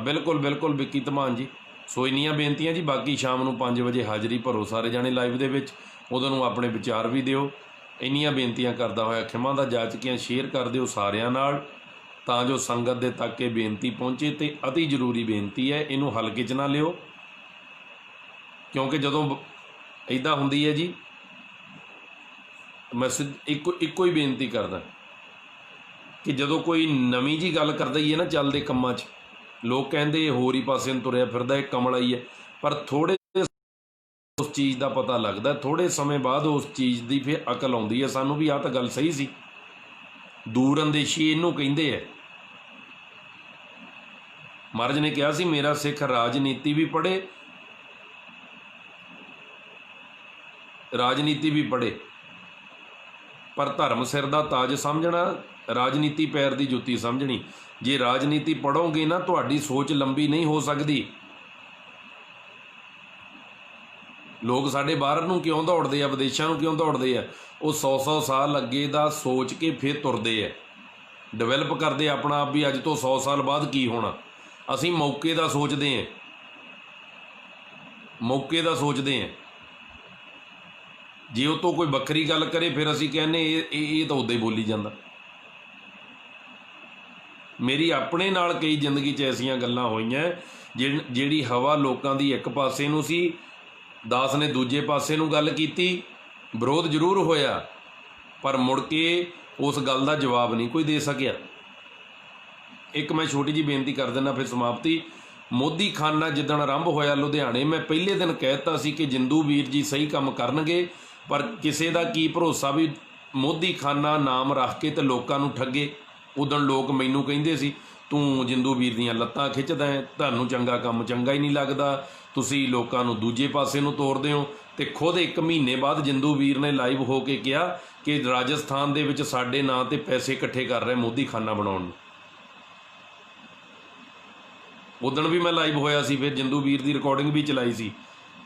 बिल्कुल बिल्कुल विक्की धमान जी, सो इन्नियां बेनतियां जी। बाकी शाम नूं 5 बजे हाज़री भरो सारे जाने लाइव दे विच, उदों नूं अपने विचार भी दिओ। इन्नियां बेनतियां करदा होया खिमा दा जाचकियां शेयर कर दिओ सारियां नाल, ਤਾਂ जो संगत दे तक ये बेनती पहुँचे। तो अति जरूरी बेनती है, इनू हल्के च ना लिओ, क्योंकि जदों इदा हुंदी है जी, मैं इक्को ही बेनती करदा कि जदों कोई नवीं जी गल करदा ही है ना चलदे कम्मां च, लोग कहंदे होर ही पासे नूं तुरिया फिरदा, एक कमला ही है। पर थोड़े उस चीज़ का पता लगदा, थोड़े समय बाद उस चीज़ की फिर अकल आउंदी है सानूं भी आह तां गल सही सी। दूर अंदेशी इनू कहिंदे है। महाराज ने कहा सी मेरा सिख राजनीति भी पढ़े, राजनीति भी पढ़े, पर धर्म सिर दा ताज समझना, राजनीति पैर दी जुत्ती समझनी। जे राजनीति पढ़ोगे ना तुहाडी सोच लंबी नहीं हो सकती। लोग साडे बाहर नूं क्यों दौड़दे आ, विदेशां नूं क्यों दौड़दे आ? वो 100 साल अगे दा सोच के फिर तुरदे आ, डिवेलप करदे अपना आप भी अज तो 100 साल बाद की होना। असीं मौके दा सोचदे हैं, मौके दा सोचदे हैं। जे उह तों कोई बखरी गल करे फिर असीं कहने ये तो उद्दां ही बोली जांदा। मेरी अपने नाल कई जिंदगी च ऐसियां गल्लां होईयां जिहड़ी हवा लोकां दी एक पासे नूं सी, दास ने दूजे पासे नूं गल कीती, विरोध जरूर होया, पर मुड़ के उस गल का जवाब नहीं कोई दे सकिया। एक मैं छोटी जी बेनती कर देना फिर समाप्ति। मोदी खाना जिदण आरंभ होया लुधियाने, मैं पहले दिन कहता सी कि जिंदू वीर जी सही काम करनगे, पर किसी का की भरोसा भी मोदी खाना नाम रख के तो लोगों नूं ठगे। उदण लोग मैनू कहिंदे सी तू जिंदू वीर दीयां लत्तां खिੱਚਦਾ है, तुहानूं चंगा काम चंगा ही नहीं लगता, तुसीं लोकां नूं दूजे पासे नूं तोरदे हो। तो खुद 1 महीने बाद जिंदू वीर ने लाइव हो के कहा कि राजस्थान दे विच साडे नां ते पैसे इकट्ठे कर रहे मोदी खाना बनाउण नूं। उदण भी मैं लाइव होया सी, फिर जिंदू वीर की रिकॉर्डिंग भी चलाई सी,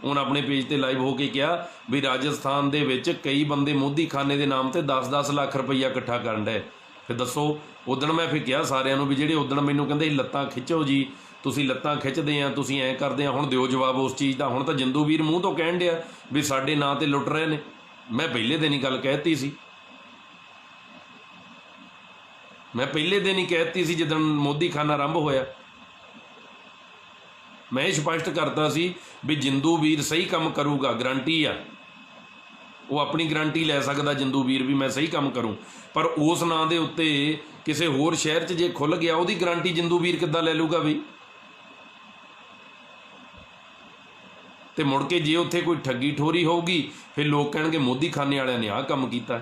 उन्हें अपने पेज पर लाइव हो के कहा भी राजस्थान दे विच कई बंदे मोदी खाने के नाम पर 10-10 लाख रुपया इकट्ठा करन डे। फिर दसो, उदण मैं फिर कहा सारिਆਂ ਨੂੰ भी ਜਿਹੜੇ उदण मैनू कहते लत्तां खिच्चो जी, ਤੁਸੀਂ ਲੱਤਾਂ ਖਿੱਚਦੇ ਆ, ਤੁਸੀਂ ਐਂ ਕਰਦੇ ਆ, ਹੁਣ ਦਿਓ ਜਵਾਬ ਉਸ ਚੀਜ਼ ਦਾ। ਹੁਣ ਤਾਂ ਜਿੰਦੂ ਵੀਰ ਮੂੰਹ ਤੋਂ ਕਹਿਣ ਡਿਆ ਵੀ ਸਾਡੇ ਨਾਂ ਤੇ ਲੁੱਟ ਰਹੇ ਨੇ। ਮੈਂ ਪਹਿਲੇ ਦਿਨ ਹੀ ਗੱਲ ਕਹਿਤੀ ਸੀ, ਮੈਂ ਪਹਿਲੇ ਦਿਨ ਹੀ ਕਹਿਤੀ ਸੀ ਜਦੋਂ ਮੋਦੀ ਖਾਨਾ ਆਰੰਭ ਹੋਇਆ। ਮੈਂ ਇਹ ਸਪਸ਼ਟ ਕਰਤਾ ਸੀ ਵੀ ਜਿੰਦੂ ਵੀਰ ਸਹੀ ਕੰਮ ਕਰੂਗਾ, ਗਰੰਟੀ ਆ, ਉਹ ਆਪਣੀ ਗਰੰਟੀ ਲੈ ਸਕਦਾ ਜਿੰਦੂ ਵੀਰ ਵੀ ਮੈਂ ਸਹੀ ਕੰਮ ਕਰੂੰ। ਪਰ ਉਸ ਨਾਂ ਦੇ ਉੱਤੇ ਕਿਸੇ ਹੋਰ ਸ਼ਹਿਰ 'ਚ ਜੇ ਖੁੱਲ੍ਹ ਗਿਆ, ਉਹਦੀ ਗਰੰਟੀ ਜਿੰਦੂ ਵੀਰ ਕਿੱਦਾਂ ਲੈ ਲੂਗਾ ਵੀ। ਤੇ ਮੁੜ ਕੇ ਜੇ ਉੱਥੇ ਕੋਈ ਠੱਗੀ ਠੋਰੀ ਹੋਊਗੀ, ਫਿਰ ਲੋਕ ਕਹਿਣਗੇ ਮੋਦੀ ਖਾਨੇ ਵਾਲਿਆਂ ਨੇ ਆਹ ਕੰਮ ਕੀਤਾ।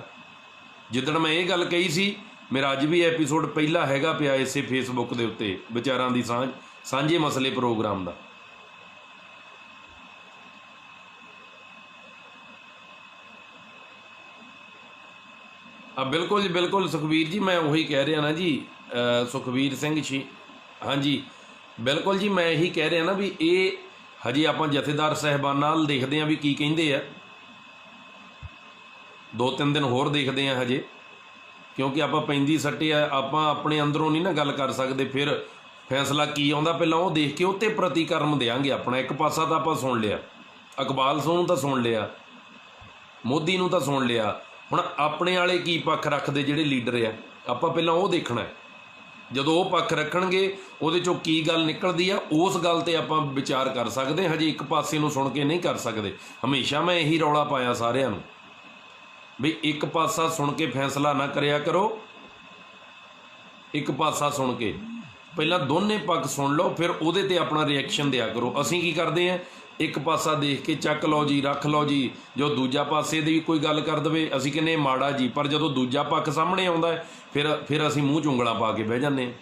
ਜਿੱਦਣ ਮੈਂ ਇਹ ਗੱਲ ਕਹੀ ਸੀ, ਮੇਰਾ ਅੱਜ ਵੀ ਐਪੀਸੋਡ ਪਹਿਲਾ ਹੈਗਾ ਪਿਆ ਇਸੇ ਫੇਸਬੁੱਕ ਦੇ ਉੱਤੇ, ਵਿਚਾਰਾਂ ਦੀ ਸਾਂਝੇ ਮਸਲੇ ਪ੍ਰੋਗਰਾਮ ਦਾ। ਬਿਲਕੁਲ ਜੀ, ਬਿਲकुल ਸੁਖਵੀਰ ਜੀ, मैं ਉਹੀ ਕਹਿ ਰਿਹਾ ਨਾ ਜੀ, ਸੁਖਵੀਰ ਸਿੰਘ ਜੀ, ਹਾਂਜੀ ਬਿਲकुल ਜੀ, मैं ਇਹੀ ਕਹਿ ਰਿਹਾ ਨਾ ਵੀ ਇਹ ਹਜੇ ਆਪਾਂ ਜਥੇਦਾਰ ਸਾਹਿਬਾਨ ਨਾਲ ਦੇਖਦੇ ਹਾਂ ਵੀ ਕੀ ਕਹਿੰਦੇ ਆ। 2-3 ਦਿਨ ਹੋਰ ਦੇਖਦੇ ਹਾਂ ਹਜੇ, ਕਿਉਂਕਿ ਆਪਾਂ ਪੈਂਦੀ ਸੱਟੇ ਆ, ਆਪਾਂ ਆਪਣੇ ਅੰਦਰੋਂ ਨਹੀਂ ਨਾ ਗੱਲ ਕਰ ਸਕਦੇ। ਫਿਰ ਫੈਸਲਾ ਕੀ ਆਉਂਦਾ ਪਹਿਲਾਂ ਉਹ ਦੇਖ ਕੇ ਉੱਤੇ ਪ੍ਰਤੀਕਰਮ ਦੇਵਾਂਗੇ ਆਪਣਾ। ਇੱਕ ਪਾਸਾ ਤਾਂ ਆਪਾਂ ਸੁਣ ਲਿਆ, ਇਕਬਾਲ ਸਿੰਘ ਨੂੰ ਤਾਂ ਸੁਣ ਲਿਆ, ਮੋਦੀ ਨੂੰ ਤਾਂ ਸੁਣ ਲਿਆ, ਹੁਣ ਆਪਣੇ ਵਾਲੇ ਕੀ ਪੱਖ ਰੱਖਦੇ ਜਿਹੜੇ ਲੀਡਰ ਆ, ਆਪਾਂ ਪਹਿਲਾਂ ਉਹ ਦੇਖਣਾ। ਜਦੋਂ ਉਹ ਪੱਖ ਰੱਖਣਗੇ, ਉਹਦੇ 'ਚੋਂ ਕੀ ਗੱਲ ਨਿਕਲਦੀ ਆ, ਉਸ ਗੱਲ 'ਤੇ ਆਪਾਂ ਵਿਚਾਰ ਕਰ ਸਕਦੇ। ਹਜੇ ਇੱਕ ਪਾਸੇ ਨੂੰ ਸੁਣ ਕੇ ਨਹੀਂ ਕਰ ਸਕਦੇ। ਹਮੇਸ਼ਾ ਮੈਂ ਇਹੀ ਰੌਲਾ ਪਾਇਆ ਸਾਰਿਆਂ ਨੂੰ ਵੀ ਇੱਕ ਪਾਸਾ ਸੁਣ ਕੇ ਫੈਸਲਾ ਨਾ ਕਰਿਆ ਕਰੋ। ਇੱਕ ਪਾਸਾ ਸੁਣ ਕੇ ਪਹਿਲਾਂ ਦੋਨੇ ਪੱਖ ਸੁਣ ਲਓ, ਫਿਰ ਉਹਦੇ 'ਤੇ ਆਪਣਾ ਰਿਐਕਸ਼ਨ ਦਿਆ ਕਰੋ। ਅਸੀਂ ਕੀ ਕਰਦੇ ਹਾਂ, ਇੱਕ ਪਾਸਾ ਦੇਖ ਕੇ ਚੱਕ ਲਓ ਜੀ, ਰੱਖ ਲਓ ਜੀ। ਜੋ ਦੂਜਾ ਪਾਸੇ ਦੀ ਕੋਈ ਗੱਲ ਕਰ ਦੇਵੇ, ਅਸੀਂ ਕਹਿੰਦੇ ਮਾੜਾ ਜੀ, ਪਰ ਜਦੋਂ ਦੂਜਾ ਪੱਖ ਸਾਹਮਣੇ ਆਉਂਦਾ ਹੈ, ਫਿਰ ਅਸੀਂ ਮੂੰਹ 'ਚ ਉਂਗਲਾਂ ਪਾ ਕੇ ਬਹਿ ਜਾਂਦੇ ਹਾਂ।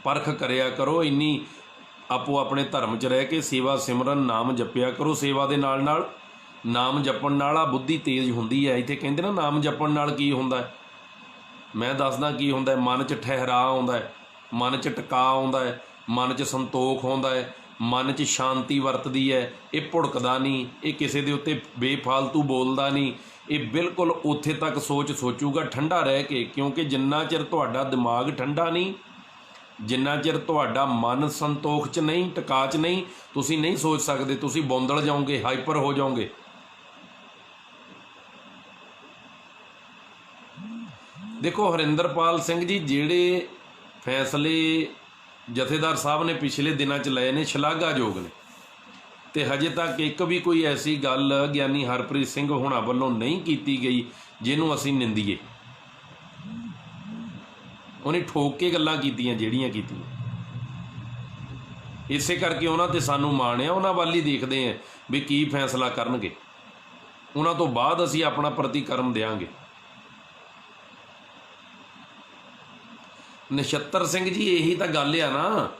ਪਰਖ ਕਰਿਆ ਕਰੋ, ਇੰਨੀ ਆਪੋ ਆਪਣੇ ਧਰਮ 'ਚ ਰਹਿ ਕੇ ਸੇਵਾ ਸਿਮਰਨ ਨਾਮ ਜਪਿਆ ਕਰੋ। ਸੇਵਾ ਦੇ ਨਾਲ ਨਾਲ ਨਾਮ ਜਪਣ ਨਾਲ ਆ ਬੁੱਧੀ ਤੇਜ਼ ਹੁੰਦੀ ਹੈ। ਇੱਥੇ ਕਹਿੰਦੇ ਨਾ ਨਾਮ ਜਪਣ ਨਾਲ ਕੀ ਹੁੰਦਾ ਹੈ, ਮੈਂ ਦੱਸਦਾ ਕੀ ਹੁੰਦਾ। ਮਨ 'ਚ ਠਹਿਰਾਅ ਆਉਂਦਾ ਹੈ, ਮਨ 'ਚ ਟਿਕਾ ਆਉਂਦਾ ਹੈ, ਮਨ 'ਚ ਸੰਤੋਖ ਆਉਂਦਾ ਹੈ, ਮਨ 'ਚ ਸ਼ਾਂਤੀ ਵਰਤਦੀ ਹੈ। ਇਹ ਭੁੜਕਦਾ ਨਹੀਂ, ਇਹ ਕਿਸੇ ਦੇ ਉੱਤੇ ਬੇਫਾਲਤੂ ਬੋਲਦਾ ਨਹੀਂ, ਇਹ ਬਿਲਕੁਲ ਉੱਥੇ ਤੱਕ ਸੋਚੂਗਾ ਠੰਡਾ ਰਹਿ ਕੇ। ਕਿਉਂਕਿ ਜਿੰਨਾ ਚਿਰ ਤੁਹਾਡਾ ਦਿਮਾਗ ਠੰਡਾ ਨਹੀਂ, ਜਿੰਨਾ ਚਿਰ ਤੁਹਾਡਾ ਮਨ ਸੰਤੋਖ 'ਚ ਨਹੀਂ, ਟਿਕਾ 'ਚ ਨਹੀਂ, ਤੁਸੀਂ ਨਹੀਂ ਸੋਚ ਸਕਦੇ। ਤੁਸੀਂ ਬੌਂਦਲ ਜਾਓਗੇ, ਹਾਈਪਰ ਹੋ ਜਾਓਗੇ। ਦੇਖੋ ਹਰਿੰਦਰਪਾਲ ਸਿੰਘ ਜੀ, ਜਿਹੜੇ ਫੈਸਲੇ ਜਥੇਦਾਰ ਸਾਹਿਬ ਨੇ ਪਿਛਲੇ ਦਿਨਾਂ 'ਚ ਲਏ ਨੇ, ਸ਼ਲਾਘਾਯੋਗ ਨੇ। ਤੇ ਹਜੇ ਤੱਕ ਇੱਕ ਵੀ ਕੋਈ ਐਸੀ ਗੱਲ ਗਿਆਨੀ ਹਰਪ੍ਰੀਤ ਸਿੰਘ ਹੋਣਾ ਵੱਲੋਂ ਨਹੀਂ ਕੀਤੀ ਗਈ ਜਿਹਨੂੰ ਅਸੀਂ ਨਿੰਦੀਏ। ਉਹਨੇ ਠੋਕ ਕੇ ਗੱਲਾਂ ਕੀਤੀਆਂ ਜਿਹੜੀਆਂ ਕੀਤੀਆਂ, ਇਸੇ ਕਰਕੇ ਉਹਨਾਂ 'ਤੇ ਸਾਨੂੰ ਮਾਣ ਆ। ਉਹਨਾਂ ਵੱਲ ਹੀ ਦੇਖਦੇ ਹਾਂ ਵੀ ਕੀ ਫੈਸਲਾ ਕਰਨਗੇ, ਉਹਨਾਂ ਤੋਂ ਬਾਅਦ ਅਸੀਂ ਆਪਣਾ ਪ੍ਰਤੀਕਰਮ ਦਿਆਂਗੇ। ਨਛੱਤਰ ਸਿੰਘ ਜੀ, ਇਹੀ ਤਾਂ ਗੱਲ ਆ ਨਾ।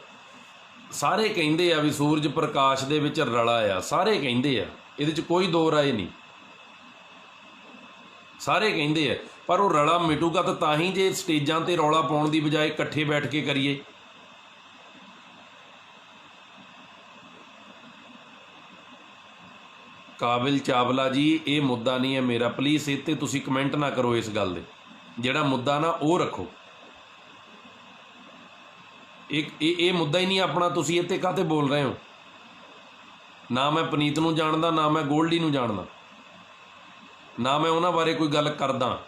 ਸਾਰੇ ਕਹਿੰਦੇ ਆ ਵੀ ਸੂਰਜ ਪ੍ਰਕਾਸ਼ ਦੇ ਵਿੱਚ ਰਲਾ ਆ, ਸਾਰੇ ਕਹਿੰਦੇ ਆ, ਇਹਦੇ 'ਚ ਕੋਈ ਦੋ ਰਾਏ ਨਹੀਂ। ਸਾਰੇ ਕਹਿੰਦੇ ਆ, ਪਰ ਉਹ ਰਲਾ ਮਿਟੂਗਾ ਤਾਂ ਹੀ ਜੇ ਸਟੇਜਾਂ 'ਤੇ ਰੌਲਾ ਪਾਉਣ ਦੀ ਬਜਾਏ ਇਕੱਠੇ ਬੈਠ ਕੇ ਕਰੀਏ। ਕਾਬਿਲ ਚਾਵਲਾ ਜੀ, ਇਹ ਮੁੱਦਾ ਨਹੀਂ ਹੈ ਮੇਰਾ, ਪਲੀਜ਼ ਇਹ 'ਤੇ ਤੁਸੀਂ ਕਮੈਂਟ ਨਾ ਕਰੋ ਇਸ ਗੱਲ ਦੇ। ਜਿਹੜਾ ਮੁੱਦਾ ਨਾ ਉਹ ਰੱਖੋ, ਇਹ ਮੁੱਦਾ ਹੀ ਨਹੀਂ ਆਪਣਾ। ਤੁਸੀਂ ਇਹ 'ਤੇ ਕਾਹਤੇ ਬੋਲ ਰਹੇ ਹੋ? ਨਾ ਮੈਂ ਪਨੀਤ ਨੂੰ ਜਾਣਦਾ, ਨਾ ਮੈਂ ਗੋਲਡੀ ਨੂੰ ਜਾਣਦਾ, ਨਾ ਮੈਂ ਉਹਨਾਂ ਬਾਰੇ ਕੋਈ ਗੱਲ ਕਰਦਾ।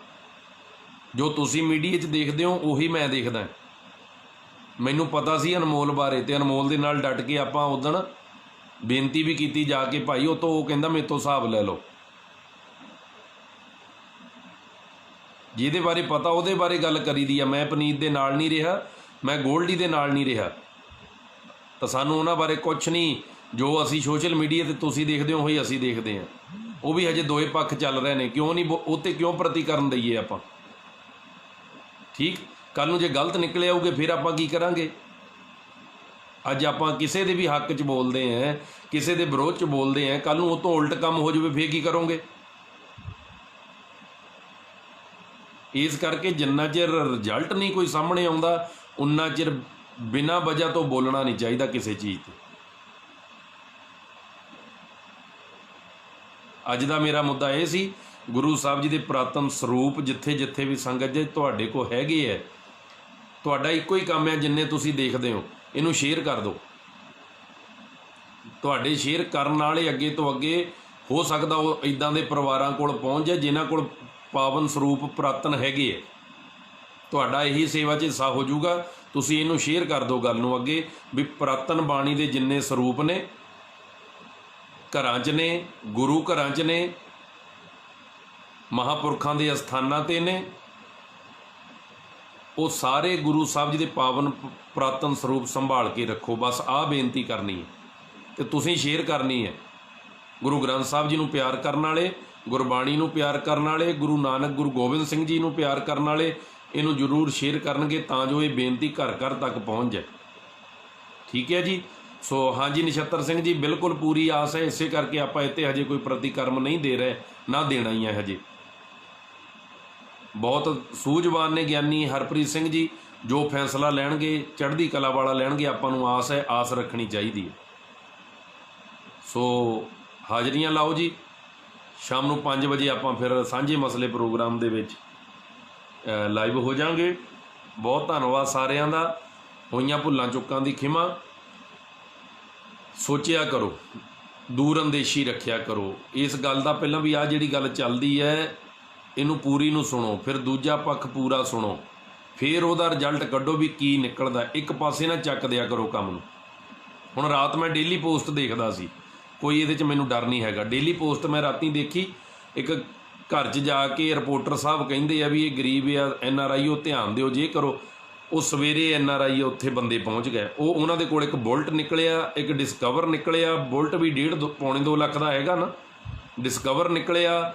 ਜੋ ਤੁਸੀਂ ਮੀਡੀਆ 'ਚ ਦੇਖਦੇ ਹੋ ਉਹੀ ਮੈਂ ਦੇਖਦਾ। ਮੈਨੂੰ ਪਤਾ ਸੀ ਅਨਮੋਲ ਬਾਰੇ, ਅਤੇ ਅਨਮੋਲ ਦੇ ਨਾਲ ਡਟ ਕੇ ਆਪਾਂ ਉਦਣ ਬੇਨਤੀ ਵੀ ਕੀਤੀ ਜਾ ਕੇ, ਭਾਈ ਉਹ ਤੋਂ, ਉਹ ਕਹਿੰਦਾ ਮੇਰੇ ਤੋਂ ਹਿਸਾਬ ਲੈ ਲਓ। ਜਿਹਦੇ ਬਾਰੇ ਪਤਾ ਉਹਦੇ ਬਾਰੇ ਗੱਲ ਕਰੀ ਦੀ ਆ। ਮੈਂ ਪਨੀਤ ਦੇ ਨਾਲ ਨਹੀਂ ਰਿਹਾ, ਮੈਂ ਗੋਲਡੀ ਦੇ ਨਾਲ ਨਹੀਂ ਰਿਹਾ, ਤਾਂ ਸਾਨੂੰ ਉਹਨਾਂ ਬਾਰੇ ਕੁਛ ਨਹੀਂ। ਜੋ ਅਸੀਂ ਸੋਸ਼ਲ ਮੀਡੀਆ 'ਤੇ ਤੁਸੀਂ ਦੇਖਦੇ ਹੋ ਉਹੀ ਅਸੀਂ ਦੇਖਦੇ ਹਾਂ। ਉਹ ਵੀ ਹਜੇ ਦੋਏ ਪੱਖ ਚੱਲ ਰਹੇ ਨੇ, ਕਿਉਂ ਨਹੀਂ ਉਹ 'ਤੇ ਕਿਉਂ ਪ੍ਰਤੀਕਰਮ ਦਈਏ ਆਪਾਂ? ਠੀਕ, ਕੱਲ੍ਹ ਨੂੰ ਜੇ ਗਲਤ ਨਿਕਲੇ ਆਊਗੇ ਫਿਰ ਆਪਾਂ ਕੀ ਕਰਾਂਗੇ? ਅੱਜ ਆਪਾਂ ਕਿਸੇ ਦੇ ਵੀ ਹੱਕ 'ਚ ਬੋਲਦੇ ਹਾਂ, ਕਿਸੇ ਦੇ ਵਿਰੋਧ 'ਚ ਬੋਲਦੇ ਹਾਂ, ਕੱਲ੍ਹ ਨੂੰ ਉਹ ਤੋਂ ਉਲਟ ਕੰਮ ਹੋ ਜਾਵੇ ਫਿਰ ਕੀ ਕਰੋਗੇ? ਇਸ ਕਰਕੇ ਜਿੰਨਾ ਚਿਰ ਰਿਜ਼ਲਟ ਨਹੀਂ ਕੋਈ ਸਾਹਮਣੇ ਆਉਂਦਾ ਉਨਾ ਚਿਰ ਬਿਨਾਂ ਵਜ੍ਹਾ ਤੋਂ ਬੋਲਣਾ ਨਹੀਂ ਚਾਹੀਦਾ ਕਿਸੇ ਚੀਜ਼ 'ਤੇ। ਅੱਜ ਦਾ ਮੇਰਾ ਮੁੱਦਾ ਇਹ ਸੀ, ਗੁਰੂ ਸਾਹਿਬ ਜੀ ਦੇ ਪੁਰਾਤਨ ਸਰੂਪ ਜਿੱਥੇ ਜਿੱਥੇ ਵੀ ਸੰਗਤ ਜੇ ਤੁਹਾਡੇ ਕੋਲ ਹੈਗੇ ਹੈ, ਤੁਹਾਡਾ ਇੱਕੋ ਹੀ ਕੰਮ ਹੈ, ਜਿੰਨੇ ਤੁਸੀਂ ਦੇਖਦੇ ਹੋ ਇਹਨੂੰ ਸ਼ੇਅਰ ਕਰ ਦਿਓ। ਤੁਹਾਡੇ ਸ਼ੇਅਰ ਕਰਨ ਵਾਲੇ ਅੱਗੇ ਤੋਂ ਅੱਗੇ ਹੋ ਸਕਦਾ ਉਹ ਇੱਦਾਂ ਦੇ ਪਰਿਵਾਰਾਂ ਕੋਲ ਪਹੁੰਚ ਜਾਏ ਜਿਨ੍ਹਾਂ ਕੋਲ ਪਾਵਨ ਸਰੂਪ ਪੁਰਾਤਨ ਹੈਗੇ ਹੈ। ਤੁਹਾਡਾ ਇਹੀ ਸੇਵਾ 'ਚ ਹਿੱਸਾ ਹੋ ਜਾਊਗਾ। ਤੁਸੀਂ ਇਹਨੂੰ ਸ਼ੇਅਰ ਕਰ ਦਿਓ ਗੱਲ ਨੂੰ ਅੱਗੇ ਵੀ ਪੁਰਾਤਨ ਬਾਣੀ ਦੇ ਜਿੰਨੇ ਸਰੂਪ ਨੇ, ਘਰਾਂ 'ਚ ਨੇ, ਗੁਰੂ ਘਰਾਂ 'ਚ ਨੇ, ਮਹਾਂਪੁਰਖਾਂ ਦੇ ਅਸਥਾਨਾਂ 'ਤੇ ਨੇ, ਉਹ ਸਾਰੇ ਗੁਰੂ ਸਾਹਿਬ ਜੀ ਦੇ ਪਾਵਨ ਪੁਰਾਤਨ ਸਰੂਪ ਸੰਭਾਲ ਕੇ ਰੱਖੋ। ਬਸ ਆਹ ਬੇਨਤੀ ਕਰਨੀ ਹੈ ਤੇ ਤੁਸੀਂ ਸ਼ੇਅਰ ਕਰਨੀ ਹੈ। ਗੁਰੂ ਗ੍ਰੰਥ ਸਾਹਿਬ ਜੀ ਨੂੰ ਪਿਆਰ ਕਰਨ ਵਾਲੇ, ਗੁਰਬਾਣੀ ਨੂੰ ਪਿਆਰ ਕਰਨ ਵਾਲੇ, ਗੁਰੂ ਨਾਨਕ ਗੁਰੂ ਗੋਬਿੰਦ ਸਿੰਘ ਜੀ ਨੂੰ ਪਿਆਰ ਕਰਨ ਵਾਲੇ ਇਹਨੂੰ ਜ਼ਰੂਰ ਸ਼ੇਅਰ ਕਰਨਗੇ ਤਾਂ ਜੋ ਇਹ ਬੇਨਤੀ ਘਰ ਘਰ ਤੱਕ ਪਹੁੰਚ ਜਾਏ। ਠੀਕ ਹੈ ਜੀ। ਸੋ ਹਾਂਜੀ ਨਛੱਤਰ ਸਿੰਘ ਜੀ, ਬਿਲਕੁਲ ਪੂਰੀ ਆਸ ਹੈ, ਇਸੇ ਕਰਕੇ ਆਪਾਂ ਇੱਥੇ ਹਜੇ ਕੋਈ ਪ੍ਰਤੀਕਰਮ ਨਹੀਂ ਦੇ ਰਹੇ, ਨਾ ਦੇਣਾ ਹੀ ਹੈ ਹਜੇ। ਬਹੁਤ ਸੂਝਵਾਨ ਨੇ ਗਿਆਨੀ ਹਰਪ੍ਰੀਤ ਸਿੰਘ ਜੀ, ਜੋ ਫੈਸਲਾ ਲੈਣਗੇ ਚੜ੍ਹਦੀ ਕਲਾ ਵਾਲਾ ਲੈਣਗੇ, ਆਪਾਂ ਨੂੰ ਆਸ ਹੈ, ਆਸ ਰੱਖਣੀ ਚਾਹੀਦੀ ਹੈ। ਸੋ ਹਾਜ਼ਰੀਆਂ ਲਾਓ ਜੀ। ਸ਼ਾਮ ਨੂੰ 5 ਵਜੇ ਆਪਾਂ ਫਿਰ ਸਾਂਝੇ ਮਸਲੇ ਪ੍ਰੋਗਰਾਮ ਦੇ ਵਿੱਚ ਲਾਈਵ ਹੋ ਜਾਵਾਂਗੇ। ਬਹੁਤ ਧੰਨਵਾਦ ਸਾਰਿਆਂ ਦਾ। ਹੋਈਆਂ ਭੁੱਲਾਂ ਚੁੱਕਾਂ ਦੀ ਖਿਮਾ। ਸੋਚਿਆ ਕਰੋ, ਦੂਰ ਅੰਦੇਸ਼ੀ ਰੱਖਿਆ ਕਰੋ। ਇਸ ਗੱਲ ਦਾ ਪਹਿਲਾਂ ਵੀ ਆਹ ਜਿਹੜੀ ਗੱਲ ਚੱਲਦੀ ਹੈ ਇਹਨੂੰ ਪੂਰੀ ਨੂੰ ਸੁਣੋ, ਫਿਰ ਦੂਜਾ ਪੱਖ ਪੂਰਾ ਸੁਣੋ, ਫਿਰ ਉਹਦਾ ਰਿਜ਼ਲਟ ਕੱਢੋ ਵੀ ਕੀ ਨਿਕਲਦਾ। ਇੱਕ ਪਾਸੇ ਨਾ ਚੱਕ ਦਿਆ ਕਰੋ ਕੰਮ ਨੂੰ। ਹੁਣ ਰਾਤ ਮੈਂ ਡੇਲੀ ਪੋਸਟ ਦੇਖਦਾ ਸੀ, ਕੋਈ ਇਹਦੇ 'ਚ ਮੈਨੂੰ ਡਰ ਨਹੀਂ ਹੈਗਾ। ਡੇਲੀ ਪੋਸਟ ਮੈਂ ਰਾਤੀ ਦੇਖੀ, ਇੱਕ ਘਰ 'ਚ ਜਾ ਕੇ ਰਿਪੋਰਟਰ ਸਾਹਿਬ ਕਹਿੰਦੇ ਆ ਵੀ ਇਹ ਗਰੀਬ ਆ, NRI, ਉਹ ਧਿਆਨ ਦਿਓ, ਜੇ ਕਰੋ। ਉਹ ਸਵੇਰੇ NRI ਉੱਥੇ ਬੰਦੇ ਪਹੁੰਚ ਗਏ। ਉਹਨਾਂ ਦੇ ਕੋਲ ਇੱਕ ਬੁਲਟ ਨਿਕਲਿਆ, ਇੱਕ ਡਿਸਕਵਰ ਨਿਕਲਿਆ। ਬੁਲਟ ਵੀ 1.5 ਪੌਣੇ 2 ਲੱਖ ਦਾ ਹੈਗਾ ਨਾ। ਡਿਸਕਵਰ ਨਿਕਲਿਆ।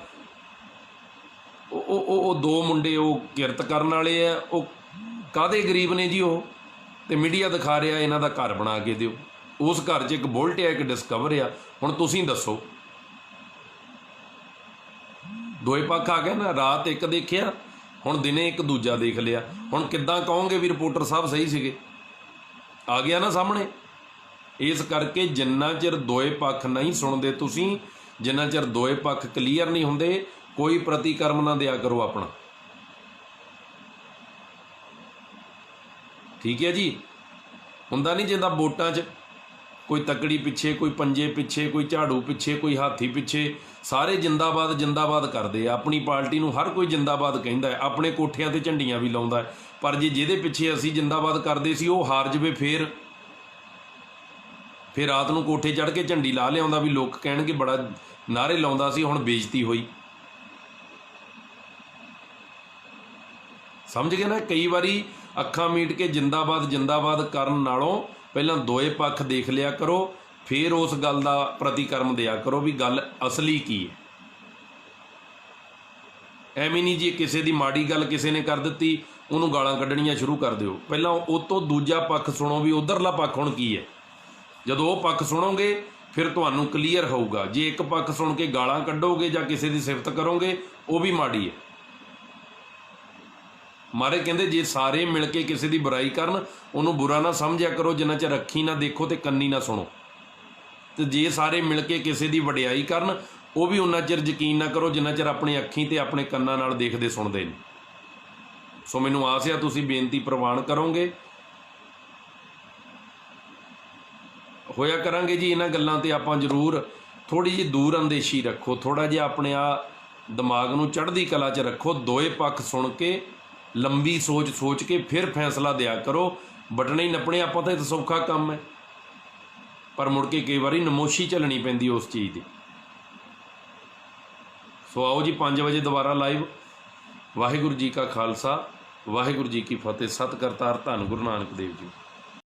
ਉਹ 2 ਮੁੰਡੇ ਉਹ ਕਿਰਤ ਕਰਨ ਵਾਲੇ ਆ। ਉਹ ਕਾਹਦੇ ਗਰੀਬ ਨੇ ਜੀ ਉਹ, ਤੇ ਮੀਡੀਆ ਦਿਖਾ ਰਿਹਾ ਇਹਨਾਂ ਦਾ ਘਰ ਬਣਾ ਕੇ ਦਿਓ। ਉਸ ਘਰ 'ਚ ਇੱਕ ਬੁਲਟ ਆ, ਇੱਕ ਡਿਸਕਵਰ ਆ। ਹੁਣ ਤੁਸੀਂ ਦੱਸੋ, ਦੋਏ ਪੱਖ ਆ ਗਏ ਨਾ। ਰਾਤ ਇੱਕ ਦੇਖਿਆ, ਹੁਣ ਦਿਨੇ ਇੱਕ ਦੂਜਾ ਦੇਖ ਲਿਆ। ਹੁਣ ਕਿੱਦਾਂ ਕਹੋਗੇ ਵੀ ਰਿਪੋਰਟਰ ਸਾਹਿਬ ਸਹੀ ਸੀਗੇ? ਆ ਗਿਆ ਨਾ ਸਾਹਮਣੇ। ਇਸ ਕਰਕੇ ਜਿੰਨਾ ਚਿਰ ਦੋਏ ਪੱਖ ਨਹੀਂ ਸੁਣਦੇ ਤੁਸੀਂ, ਜਿੰਨਾ ਚਿਰ ਦੋਏ ਪੱਖ ਕਲੀਅਰ ਨਹੀਂ ਹੁੰਦੇ, ਕੋਈ ਪ੍ਰਤੀਕਰਮ ਨਾ ਦਿਆ ਕਰੋ ਆਪਣਾ। ਠੀਕ ਹੈ ਜੀ। ਹੁੰਦਾ ਨਹੀਂ ਜਿੱਦਾਂ ਵੋਟਾਂ 'ਚ ਕੋਈ ਤਕੜੀ ਪਿੱਛੇ, ਕੋਈ ਪੰਜੇ ਪਿੱਛੇ, ਕੋਈ ਝਾੜੂ ਪਿੱਛੇ, ਕੋਈ ਹਾਥੀ ਪਿੱਛੇ, ਸਾਰੇ ਜਿੰਦਾਬਾਦ ਜਿੰਦਾਬਾਦ ਕਰਦੇ ਆ। ਆਪਣੀ ਪਾਰਟੀ ਨੂੰ ਹਰ ਕੋਈ ਜਿੰਦਾਬਾਦ ਕਹਿੰਦਾ ਹੈ, ਆਪਣੇ ਕੋਠਿਆਂ 'ਤੇ ਝੰਡੀਆਂ ਵੀ ਲਾਉਂਦਾ ਹੈ। ਪਰ ਜੇ ਜਿਹਦੇ ਪਿੱਛੇ ਅਸੀਂ ਜਿੰਦਾਬਾਦ ਕਰਦੇ ਸੀ ਉਹ ਹਾਰ ਜਾਵੇ, ਫਿਰ ਰਾਤ ਨੂੰ ਕੋਠੇ ਚੜ੍ਹ ਕੇ ਝੰਡੀ ਲਾ ਲਿਆਉਂਦਾ ਵੀ ਲੋਕ ਕਹਿਣਗੇ ਬੜਾ ਨਾਅਰੇ ਲਾਉਂਦਾ ਸੀ, ਹੁਣ ਬੇਇੱਜ਼ਤੀ ਹੋਈ। ਸਮਝ ਗਏ ਨਾ। ਕਈ ਵਾਰੀ ਅੱਖਾਂ ਮੀਟ ਕੇ ਜਿੰਦਾਬਾਦ ਜਿੰਦਾਬਾਦ ਕਰਨ ਨਾਲੋਂ ਪਹਿਲਾਂ ਦੋਏ ਪੱਖ ਦੇਖ ਲਿਆ ਕਰੋ, ਫਿਰ ਉਸ ਗੱਲ ਦਾ ਪ੍ਰਤੀਕਰਮ ਦਿਆ ਕਰੋ ਵੀ ਗੱਲ ਅਸਲੀ ਕੀ ਹੈ। ਐਵੇਂ ਨਹੀਂ ਜੀ ਕਿਸੇ ਦੀ ਮਾੜੀ ਗੱਲ ਕਿਸੇ ਨੇ ਕਰ ਦਿੱਤੀ ਉਹਨੂੰ ਗਾਲਾਂ ਕੱਢਣੀਆਂ ਸ਼ੁਰੂ ਕਰ ਦਿਓ। ਪਹਿਲਾਂ ਉਹ ਤੋਂ ਦੂਜਾ ਪੱਖ ਸੁਣੋ ਵੀ ਉਧਰਲਾ ਪੱਖ ਹੁਣ ਕੀ ਹੈ। ਜਦੋਂ ਉਹ ਪੱਖ ਸੁਣੋਗੇ ਫਿਰ ਤੁਹਾਨੂੰ ਕਲੀਅਰ ਹੋਊਗਾ। ਜੇ ਇੱਕ ਪੱਖ ਸੁਣ ਕੇ ਗਾਲਾਂ ਕੱਢੋਗੇ ਜਾਂ ਕਿਸੇ ਦੀ ਸਿਫਤ ਕਰੋਗੇ, ਉਹ ਵੀ ਮਾੜੀ ਹੈ। ਮਾਰੇ ਕਹਿੰਦੇ ਜੇ ਸਾਰੇ ਮਿਲ ਕੇ ਕਿਸੇ ਦੀ ਬੁਰਾਈ ਕਰਨ, ਉਹਨੂੰ ਬੁਰਾ ਨਾ ਸਮਝਿਆ ਕਰੋ ਜਿੰਨਾ ਚਿਰ ਅੱਖੀਂ ਨਾ ਦੇਖੋ ਤੇ ਕੰਨੀ ਨਾ ਸੁਣੋ। ਤੇ ਜੇ ਸਾਰੇ ਮਿਲ ਕੇ ਕਿਸੇ ਦੀ ਵਡਿਆਈ ਕਰਨ, ਉਹ ਵੀ ਉਨਾ ਚਿਰ ਯਕੀਨ ਨਾ ਕਰੋ ਜਿੰਨਾ ਚਿਰ ਆਪਣੀ ਅੱਖੀਂ ਤੇ ਆਪਣੇ ਕੰਨਾਂ ਨਾਲ ਦੇਖਦੇ ਸੁਣਦੇ ਨੇ। ਸੋ ਮੈਨੂੰ ਆਸ ਆ ਤੁਸੀਂ ਬੇਨਤੀ ਪ੍ਰਵਾਨ ਕਰੋਗੇ। ਹੋਇਆ ਕਰਾਂਗੇ ਜੀ ਇਹਨਾਂ ਗੱਲਾਂ ਤੇ ਆਪਾਂ ਜ਼ਰੂਰ ਥੋੜ੍ਹੀ ਜਿਹੀ ਦੂਰ ਅੰਦੇਸ਼ੀ ਰੱਖੋ, ਥੋੜ੍ਹਾ ਜਿਹਾ ਆਪਣੇ ਦਿਮਾਗ ਨੂੰ ਚੜ੍ਹਦੀ ਕਲਾ 'ਚ ਰੱਖੋ। ਦੋਏ ਪੱਖ ਸੁਣ ਕੇ ਲੰਬੀ ਸੋਚ ਕੇ ਫਿਰ ਫੈਸਲਾ ਦਿਆ ਕਰੋ। ਬਟਣੇ ਹੀ ਨੱਪਣੇ ਆਪਾਂ ਤਾਂ ਇਹ ਸੌਖਾ ਕੰਮ ਹੈ, ਪਰ ਮੁੜ ਕੇ ਕਈ ਵਾਰੀ ਨਮੋਸ਼ੀ ਝੱਲਣੀ ਪੈਂਦੀ ਉਸ ਚੀਜ਼ ਦੀ। ਸੋ ਆਓ ਜੀ 5 ਵਜੇ ਦੁਬਾਰਾ ਲਾਈਵ। ਵਾਹਿਗੁਰੂ ਜੀ ਕਾ ਖਾਲਸਾ, ਵਾਹਿਗੁਰੂ ਜੀ ਕੀ ਫਤਿਹ। ਸਤਿ ਕਰਤਾਰ ਧੰਨ ਗੁਰੂ ਨਾਨਕ ਦੇਵ ਜੀ।